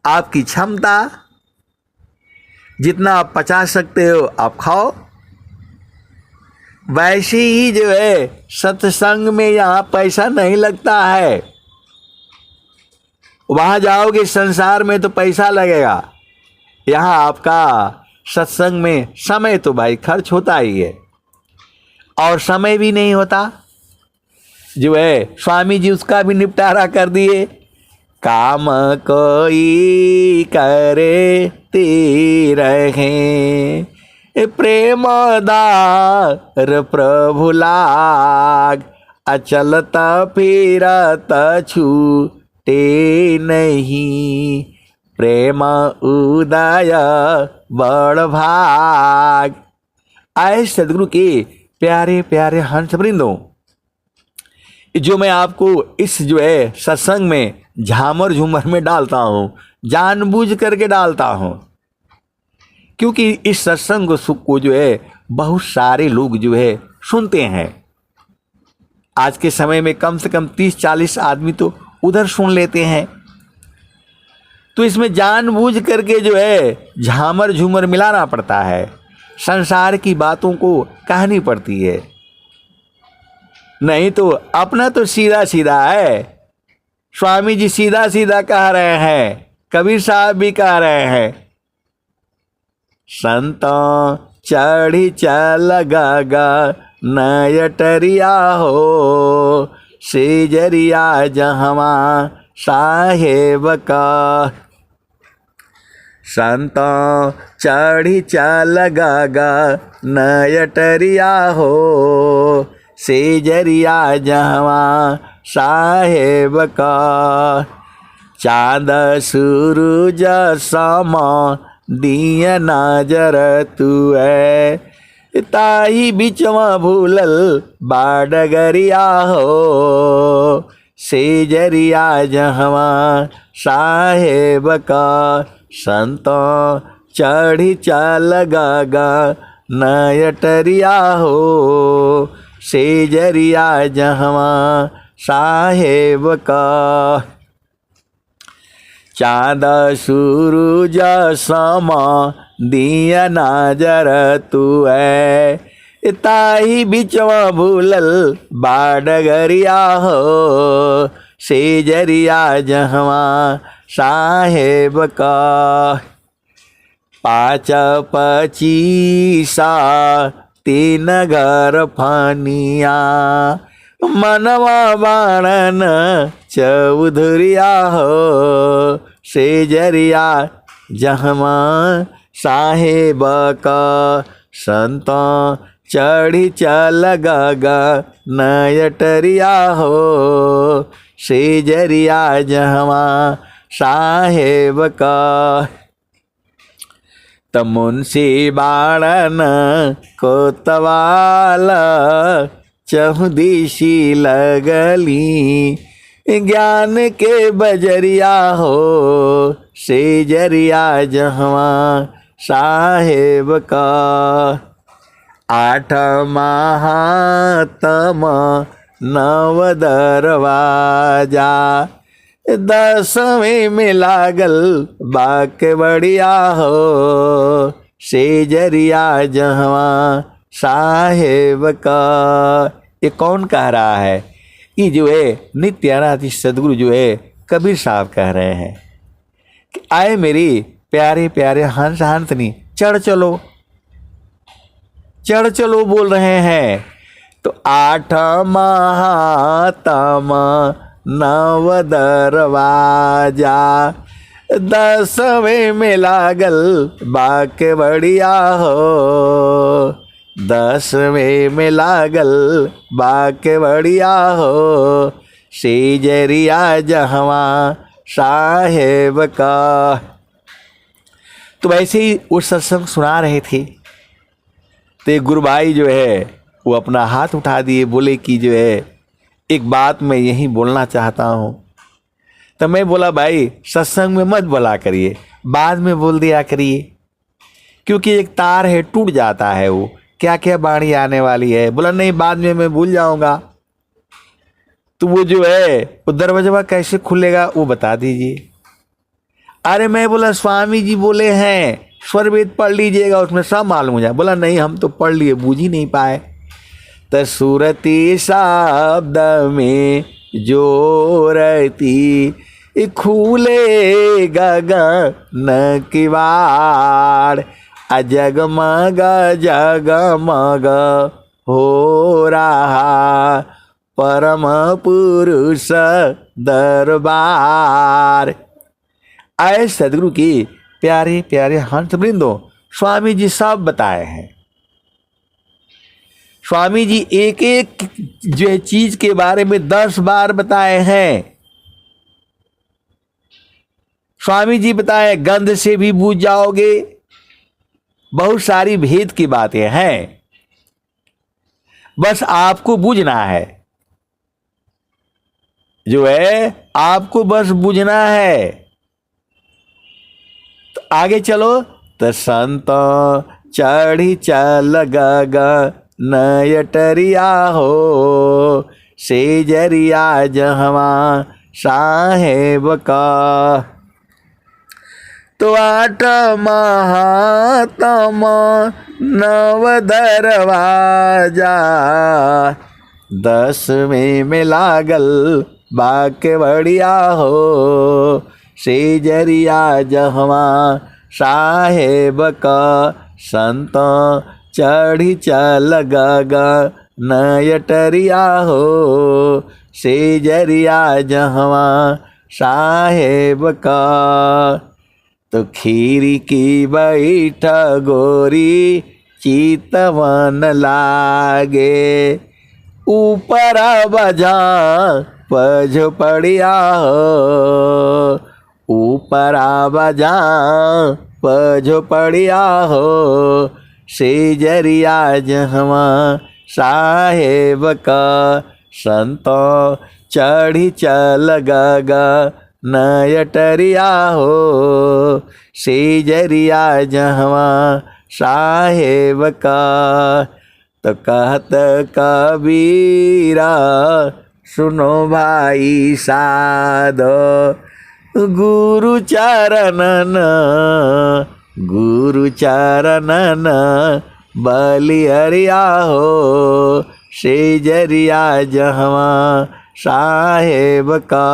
आपकी क्षमता जितना आप पचा सकते हो आप खाओ। वैसे ही जो है सत्संग में यहाँ पैसा नहीं लगता है। वहाँ जाओगे संसार में तो पैसा लगेगा। यहाँ आपका सत्संग में समय तो भाई खर्च होता ही है, और समय भी नहीं होता जो है। स्वामी जी उसका भी निपटारा कर दिए। काम कोई करे ते रहे, प्रेम दार प्रभु लाग, अचलत फिरत छूटे नहीं, प्रेम उदय बड़ भाग। आए सदगुरु के प्यारे प्यारे हंस वृंदों, जो मैं आपको इस जो है सत्संग में झामर झूमर में डालता हूँ, जानबूझ करके डालता हूँ, क्योंकि इस सत्संग सुख को जो है बहुत सारे लोग जो है सुनते हैं। आज के समय में कम से कम 30-40 आदमी तो उधर सुन लेते हैं। तो इसमें जानबूझ करके जो है झामर झूमर मिलाना पड़ता है, संसार की बातों को कहनी पड़ती है। नहीं तो अपना तो सीधा सीधा है। स्वामी जी सीधा सीधा कह रहे हैं, कबीर साहब भी कह रहे हैं, संतों चढ़ी चल गगा नयटरिया हो, सेजरिया जहवा साहेब का। संतों चढ़ी चल गगा नयटरिया हो, सेजरिया जहवा साहेब का। चाँद सूरज सम दिया नजर तू है, ताही बिचवा भूलल बाडगरिया हो, सेजरिया जहवा साहेब का। संतों चढ़ी चल गगा नयटरिया हो सेजरिया जहवा साहेब का चाँद सूरज समा दिया नजर तू है ताही बिचवा भूलल बाडगरिया हो सेजरिया जहवा साहेब का पाँच पचीसा तीन घर फनिया मनवा बाणन चौधरिया हो सेजरिया जहमा साहेब का संत चढ़ी चल गगा नयटरिया हो सेजरिया जहमा साहेब का तमुंसी बाणन कोतवाल चहुदिशी लगली ज्ञान के बजरिया हो सेजरिया जहवा साहेब का आठ महातम नव दरवाजा 10वें में लागल बाके बढ़िया हो सेजरिया जहवा साहेब का। ये कौन कह रहा है? ये जो है नित्यानंद सदगुरु जो है कबीर साहब कह रहे हैं कि आए मेरी प्यारे प्यारे हंस हंसनी चढ़ चलो बोल रहे हैं। तो 8 महातम नव दरवाजा 10वें में लागल बाके बढ़िया हो 10वें में लागल बाके बढ़िया हो सेजरिया जहवा साहेब का। तो वैसे ही वो सत्संग सुना रहे थे तो एक गुरु भाई जो है वो अपना हाथ उठा दिए, बोले कि जो है एक बात मैं यही बोलना चाहता हूँ। तो मैं बोला भाई सत्संग में मत बोला करिए, बाद में बोल दिया करिए, क्योंकि एक तार है टूट जाता है, वो क्या क्या बाणी आने वाली है। बोला नहीं बाद में मैं भूल जाऊंगा। तो वो जो है वो दरवाजा कैसे खुलेगा वो बता दीजिए। अरे मैं बोला स्वामी जी बोले हैं स्वर वेद पढ़ लीजिएगा उसमें सब मालूम हो जाए। बोला नहीं हम तो पढ़ लिए बूझ ही नहीं पाए। तो सुरती शब्द में जोरती खुले गगन किवाड़ जगमग जगमग हो रहा परम पुरुष दरबार। आए सदगुरु की प्यारे प्यारे हंस वृंदो, स्वामी जी सब बताए हैं। स्वामी जी एक एक जो है चीज के बारे में 10 बार बताए हैं। स्वामी जी बताए गंध से भी बूझ जाओगे, बहुत सारी भेद की बातें हैं, बस आपको बूझना है, जो है आपको बस बूझना है। तो आगे चलो। तो संत चढ़ी चल गगा नयटरिया हो सेजरिया जहवा साहेब का। तो 8 महातम नव दरवाजा 10वें में लागल बाके बढ़िया हो सेजरिया जहवा साहेब का। संत चढ़ी चल गगा नयटरिया हो सेजरिया जहवा साहेब का। तो खीरी की बैठ गोरी चितवन लागे ऊपर बजा पझ पड़िया हो ऊपर बजा पझ पड़िया हो सेजरिया जहवा साहेब का। संतो चढ़ी चल गगा नयटरिया हो सेजरिया जहवा साहेब का। तो कहत कबीरा सुनो भाई साधो गुरु चरणन बलिहरिया हो सेजरिया जहवा साहेब का।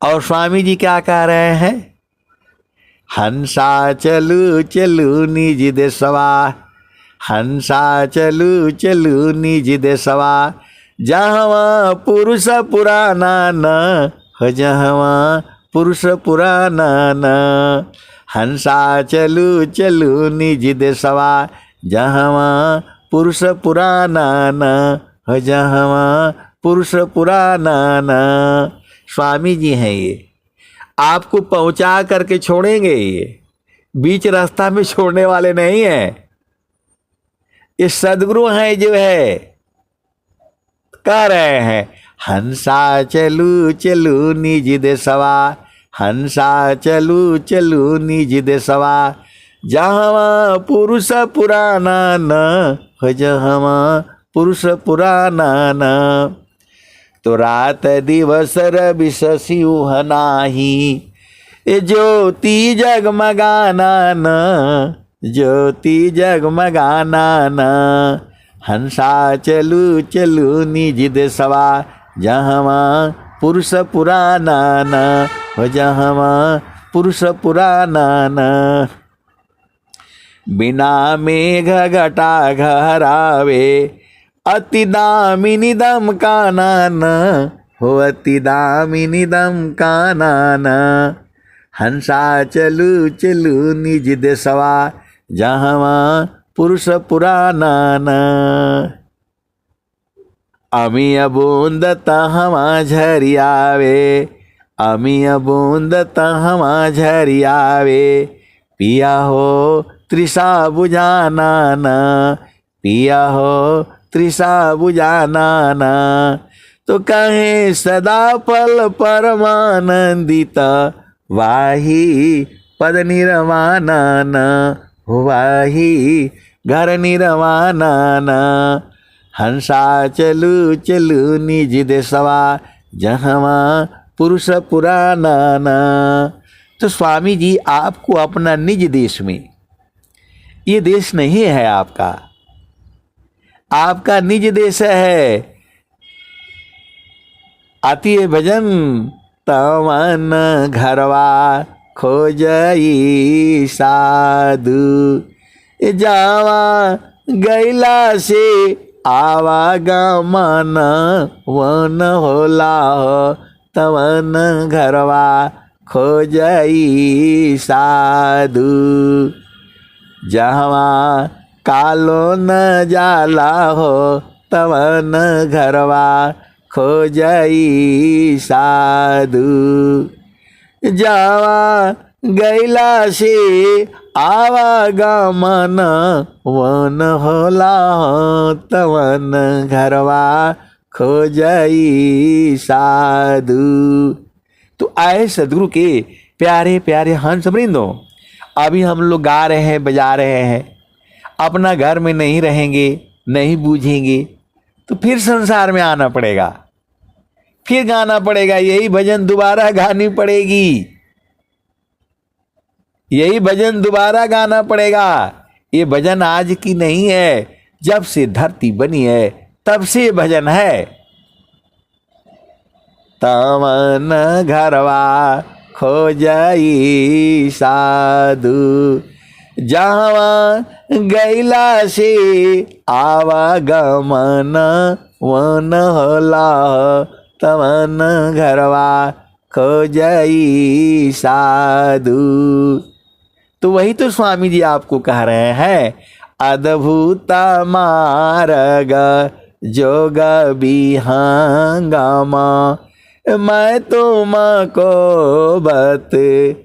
और स्वामी जी क्या कह रहे हैं? हंसा चलू चलू निज देशवा, हंसा चलू चलू निज देशवा, जहवा पुरुष पुराना न हो, जहवा पुरुष पुराना न। हंसा चलू चलू निज देशवा, जहवा पुरुष पुराना न हो, जहवा पुरुष पुराना न। स्वामी जी हैं ये, आपको पहुंचा करके छोड़ेंगे, ये बीच रास्ता में छोड़ने वाले नहीं हैं। ये सदगुरु हैं जो है कह रहे हैं हंसा चलू चलू निज देशवा, हंसा चलू चलू निज देशवा, जहवा पुरुष पुराना न हो, जहवा पुरुष पुराना न। तो रात दिवस रवि शशिउह नाही, ज्योति जगमगाना न, ज्योति जगमगाना न। हंसा चलू चलू निज देशवा, जहवा पुरुष पुराना न हो, जहवा पुरुष पुराना न। बिना मेघ घटा घरावे, अति दामिनी दम काना न हो, अति दामिनी दम काना न। हंसा चलू चलू निज देशवा, जहवा पुरुष पुराना न। अमिय बूंद तहवा झरियावे, अमिय बूंद तहवा झरियावे, पिया हो तृषा बुझाना न, पिया हो तृषा बुझाना न। तो कहे सदा फल परमानंदित, वाही पद निर्वाणा न हो, वाही घर निर्वाणा न। हंसा चलू चलू निज देशवा, जहवा पुरुष पुराना न। तो स्वामी जी आपको अपना निज देश में, ये देश नहीं है आपका, आपका निज देश है। आती है भजन तवन घरवा खोजई साधु, जावा गैला से आवागमन वन होला हो, तवन घरवा खोजई साधु। जहवा कालो न जाला हो, तवन घरवा खोजई साधु। जावा गैला से आवागमन वन होला हो, तवन घरवा खोजई साधु। तो आए सदगुरु के प्यारे प्यारे हंस वृंदों, अभी हम लोग गा रहे हैं, बजा रहे हैं। अपना घर में नहीं रहेंगे, नहीं बूझेंगे, तो फिर संसार में आना पड़ेगा, फिर गाना पड़ेगा, यही भजन दोबारा गानी पड़ेगी, यही भजन दोबारा गाना पड़ेगा। ये भजन आज की नहीं है, जब से धरती बनी है तब से भजन है। तवन घरवा खोजई साधु, जहाँ गैला से आवागमन वन होला, तवन घरवा खोजई साधु। तो वही तो स्वामी जी आपको कह रहे हैं, अद्भुत मार्ग जोग विहंगम, मैं तुमको बतलाऊंगा।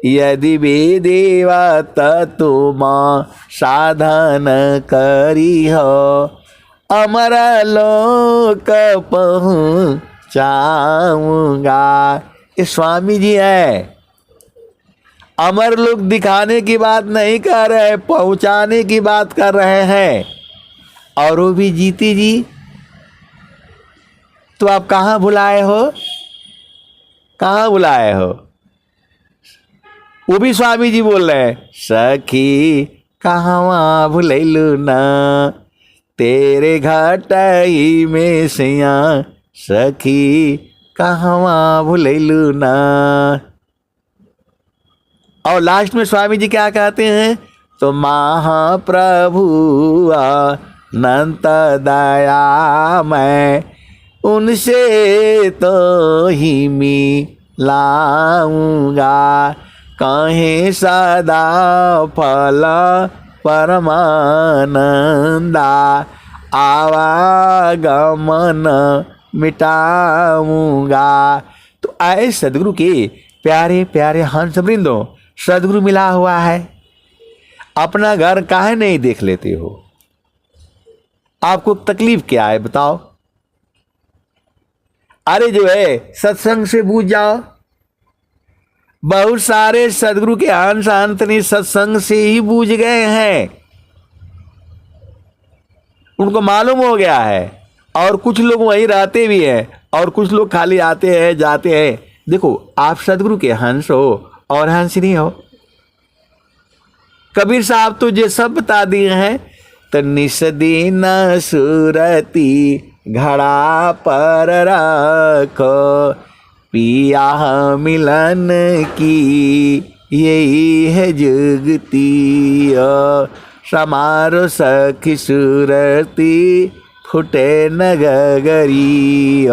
यदि विधिवत तुम साधन करी हो, अमर लोक पहुँचाऊंगा। ये स्वामी जी है, अमर लोक दिखाने की बात नहीं कर रहे, पहुंचाने की बात कर रहे हैं। और वो भी जीती जी, तो आप कहाँ बुलाए हो, कहाँ बुलाए हो? वो भी स्वामी जी बोल रहे हैं, सखी कहाँ भुलैलू ना तेरे घाटाई में सैया, सखी कहाँ भुलैलू ना। और लास्ट में स्वामी जी क्या कहते हैं? तो महाप्रभु अनंत दया मैं उनसे तो ही मिलाऊंगा, कहें सदा फल परमानंदा, आवागमन मिटाऊंगा। तो आए सदगुरु के प्यारे प्यारे हंस वृंदों, सदगुरु मिला हुआ है, अपना घर काहे नहीं देख लेते हो? आपको तकलीफ क्या है बताओ? अरे जो है सत्संग से बूझ जाओ। बहुत सारे सदगुरु के अंश अंतरी सत्संग से ही बूझ गए हैं, उनको मालूम हो गया है। और कुछ लोग वहीं रहते भी हैं, और कुछ लोग खाली आते हैं जाते हैं। देखो, आप सदगुरु के हंस हो और हंसनी हो। कबीर साहब तो ये सब बता दिए हैं। तो निस दिन सुरती घड़ा पर रखो, पिया मिलन की यही है जुगती, समारो सखी सुरती फुटे नगरी।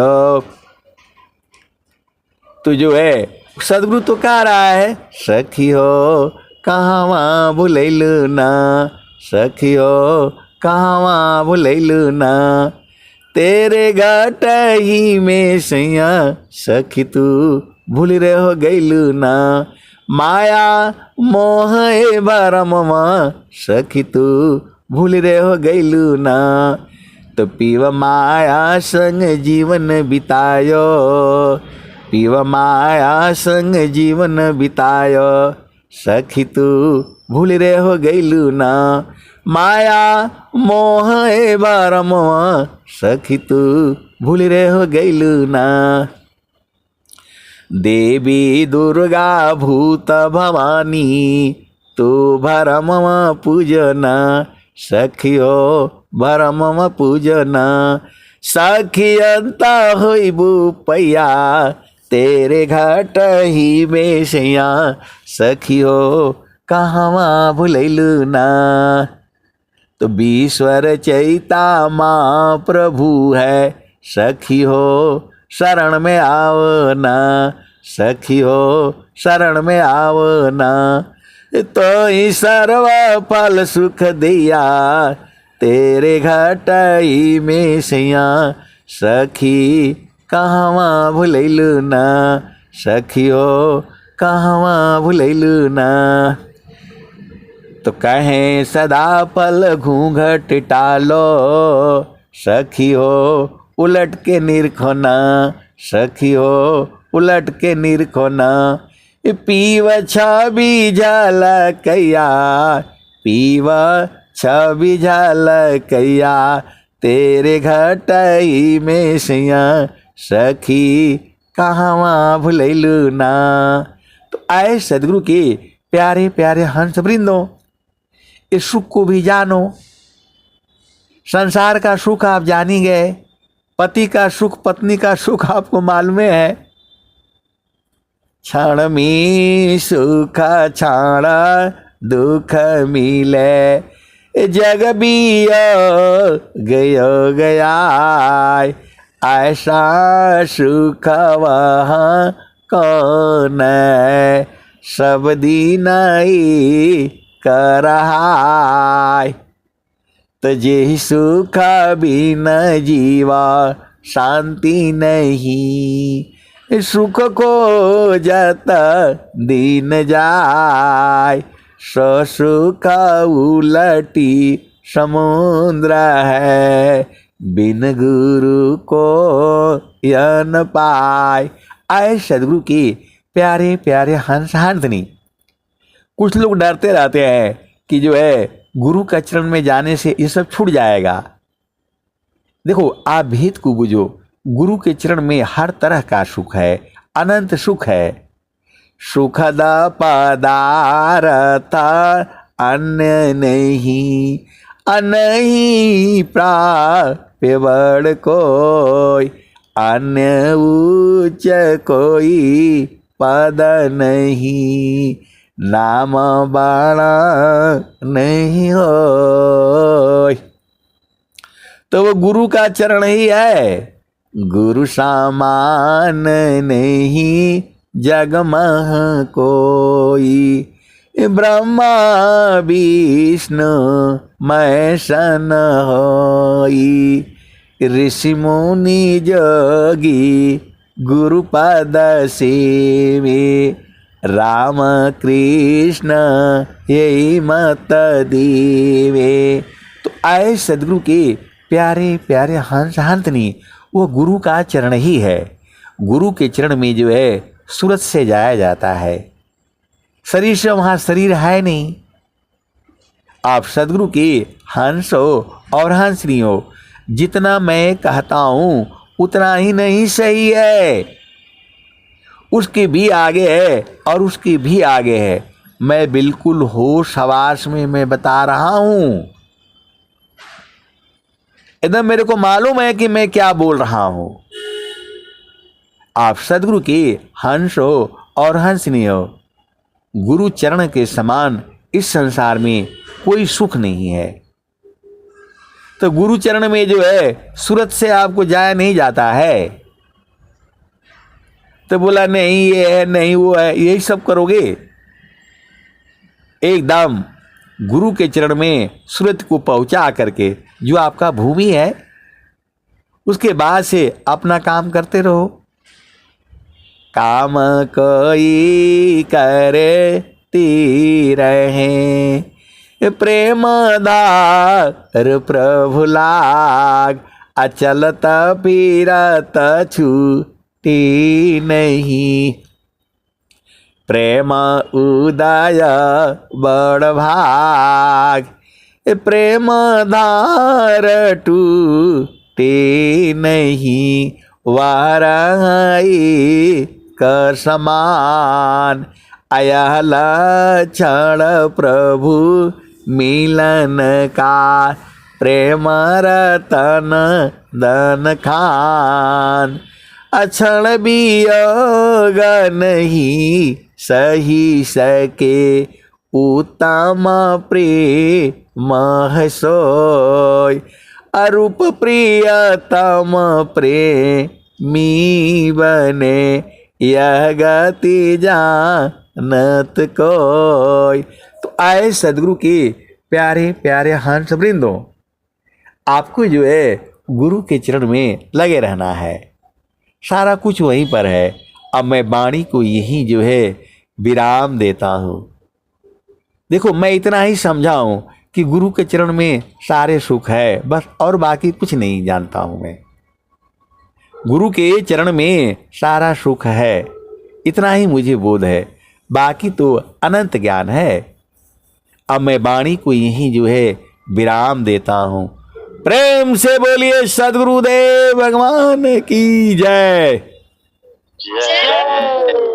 तो जो है सदगुरु तो कह रहा है, सखी हो कहाँ भुलैलू ना, सखी हो कहाँ भुलैलू ना तेरे घाटही में सैया, सखी तू भूल रे हो गैलू ना, माया मोह भरमवा सखी तू भूल रे हो गैलू ना। तो पीव माया संग जीवन बितायो, पीव माया संग जीवन बितायो, सखी तू भूल रे हो गैलू ना, माया मोह भरमवा सखी तू भूल रे हो गैलू ना। देवी दुर्गा भूत भवानी तू भरमवा पूजना, सखी हो भरमवा पूजना, सखी अंता होइबू पैया तेरे घाट ही में सैया, सखी हो कहाँ भुलैलू ना। तो बीश्वर चैता माँ प्रभु है, सखी हो शरण में आओ ना, सखी हो शरण में आओ ना। तो ही सर्व फल सुख दिया तेरे घाटाई में सैया, सखी कहाँ भुलैलू ना, सखी हो कहाँ भुलैलू ना। तो कहें सदा पल घूंघट टालो, सखी हो उलट के निरखो ना, सखी हो उलट के निरखो ना। पीव छवि झलकैया, पीव छवि झलकैया तेरे घाटई में सैया, सखी कहाँ भुलैलू ना। तो आए सदगुरु के प्यारे प्यारे हंस वृंदों, इस सुख को भी जानो। संसार का सुख आप जान ही गए, पति का सुख पत्नी का सुख आपको मालूम है। क्षण में सुख क्षण दुख मिले, जग बियो गयो गया, ऐसा सुख वहाँ कौन है, सब दिन ही करहाय। तो जे सुख बिन जीवा शांति नहीं, सुख को जत दिन जाय, सो सुख उलटी समुद्र है, बिन गुरु को यह न पाए। आए सदगुरु के प्यारे प्यारे हंस हंसनी। कुछ लोग डरते रहते हैं कि जो है गुरु का चरण में जाने से ये सब छूट जाएगा। देखो, आप भेद को बुझो, गुरु के चरण में हर तरह का सुख है, अनंत सुख है। सुखद पदार्थ अन्य नहीं, अनही प्राप्य बड़ कोई, अन्य उच्च कोई पद नहीं, नाम बाणा नहीं हो। तो वो गुरु का चरण ही है। गुरु समान नहीं जग मह कोई, ब्रह्मा विष्णु महेशन होई, ऋषि मुनि जोगी गुरु पद सेवे, राम कृष्ण यही मत दीवे। तो आए सदगुरु के प्यारे प्यारे हंस हंसनी, वो गुरु का चरण ही है। गुरु के चरण में जो है सूरत से जाया जाता है। शरीर से वहाँ शरीर है नहीं। आप सदगुरु के हंस हो और हंसनी हो। जितना मैं कहता हूँ उतना ही नहीं सही है, उसके भी आगे है और उसके भी आगे है। मैं बिल्कुल होश हवास में मैं बता रहा हूँ। एकदम मेरे को मालूम है कि मैं क्या बोल रहा हूँ। आप सदगुरु के हंस हो और हंसनी हो। गुरु चरण के समान इस संसार में कोई सुख नहीं है। तो गुरु चरण में जो है सूरत से आपको जाया नहीं जाता है। तो बोला नहीं ये है नहीं वो है, यही सब करोगे। एकदम गुरु के चरण में सूरत को पहुंचा करके जो आपका भूमि है, उसके बाद से अपना काम करते रहो। काम कोई करे ती रहे, प्रेम दार प्रभु लाग, अचलत पीरत छूटी नहीं, प्रेम उदय बड़ भाग, प्रेम धार टूटे नहीं, वाराई कर समान, आया लक्षण प्रभु मिलन का, प्रेम रतन दन खान, अक्षण वियोग नहीं सही सके, उत्तम प्रेम सोय, अरूप प्रियतम प्रेमी बने, यह गति जानत कोय। तो आए सदगुरु के प्यारे प्यारे हंस वृंदों, आपको जो है गुरु के चरण में लगे रहना है। सारा कुछ वहीं पर है। अब मैं वाणी को यही जो है विराम देता हूँ। देखो, मैं इतना ही समझाऊं कि गुरु के चरण में सारे सुख है, बस, और बाकी कुछ नहीं जानता हूं मैं। गुरु के चरण में सारा सुख है, इतना ही मुझे बोध है, बाकी तो अनंत ज्ञान है। अब मैं वाणी को यही जो है विराम देता हूं। प्रेम से बोलिए सद्गुरुदेव भगवान की जय। जय।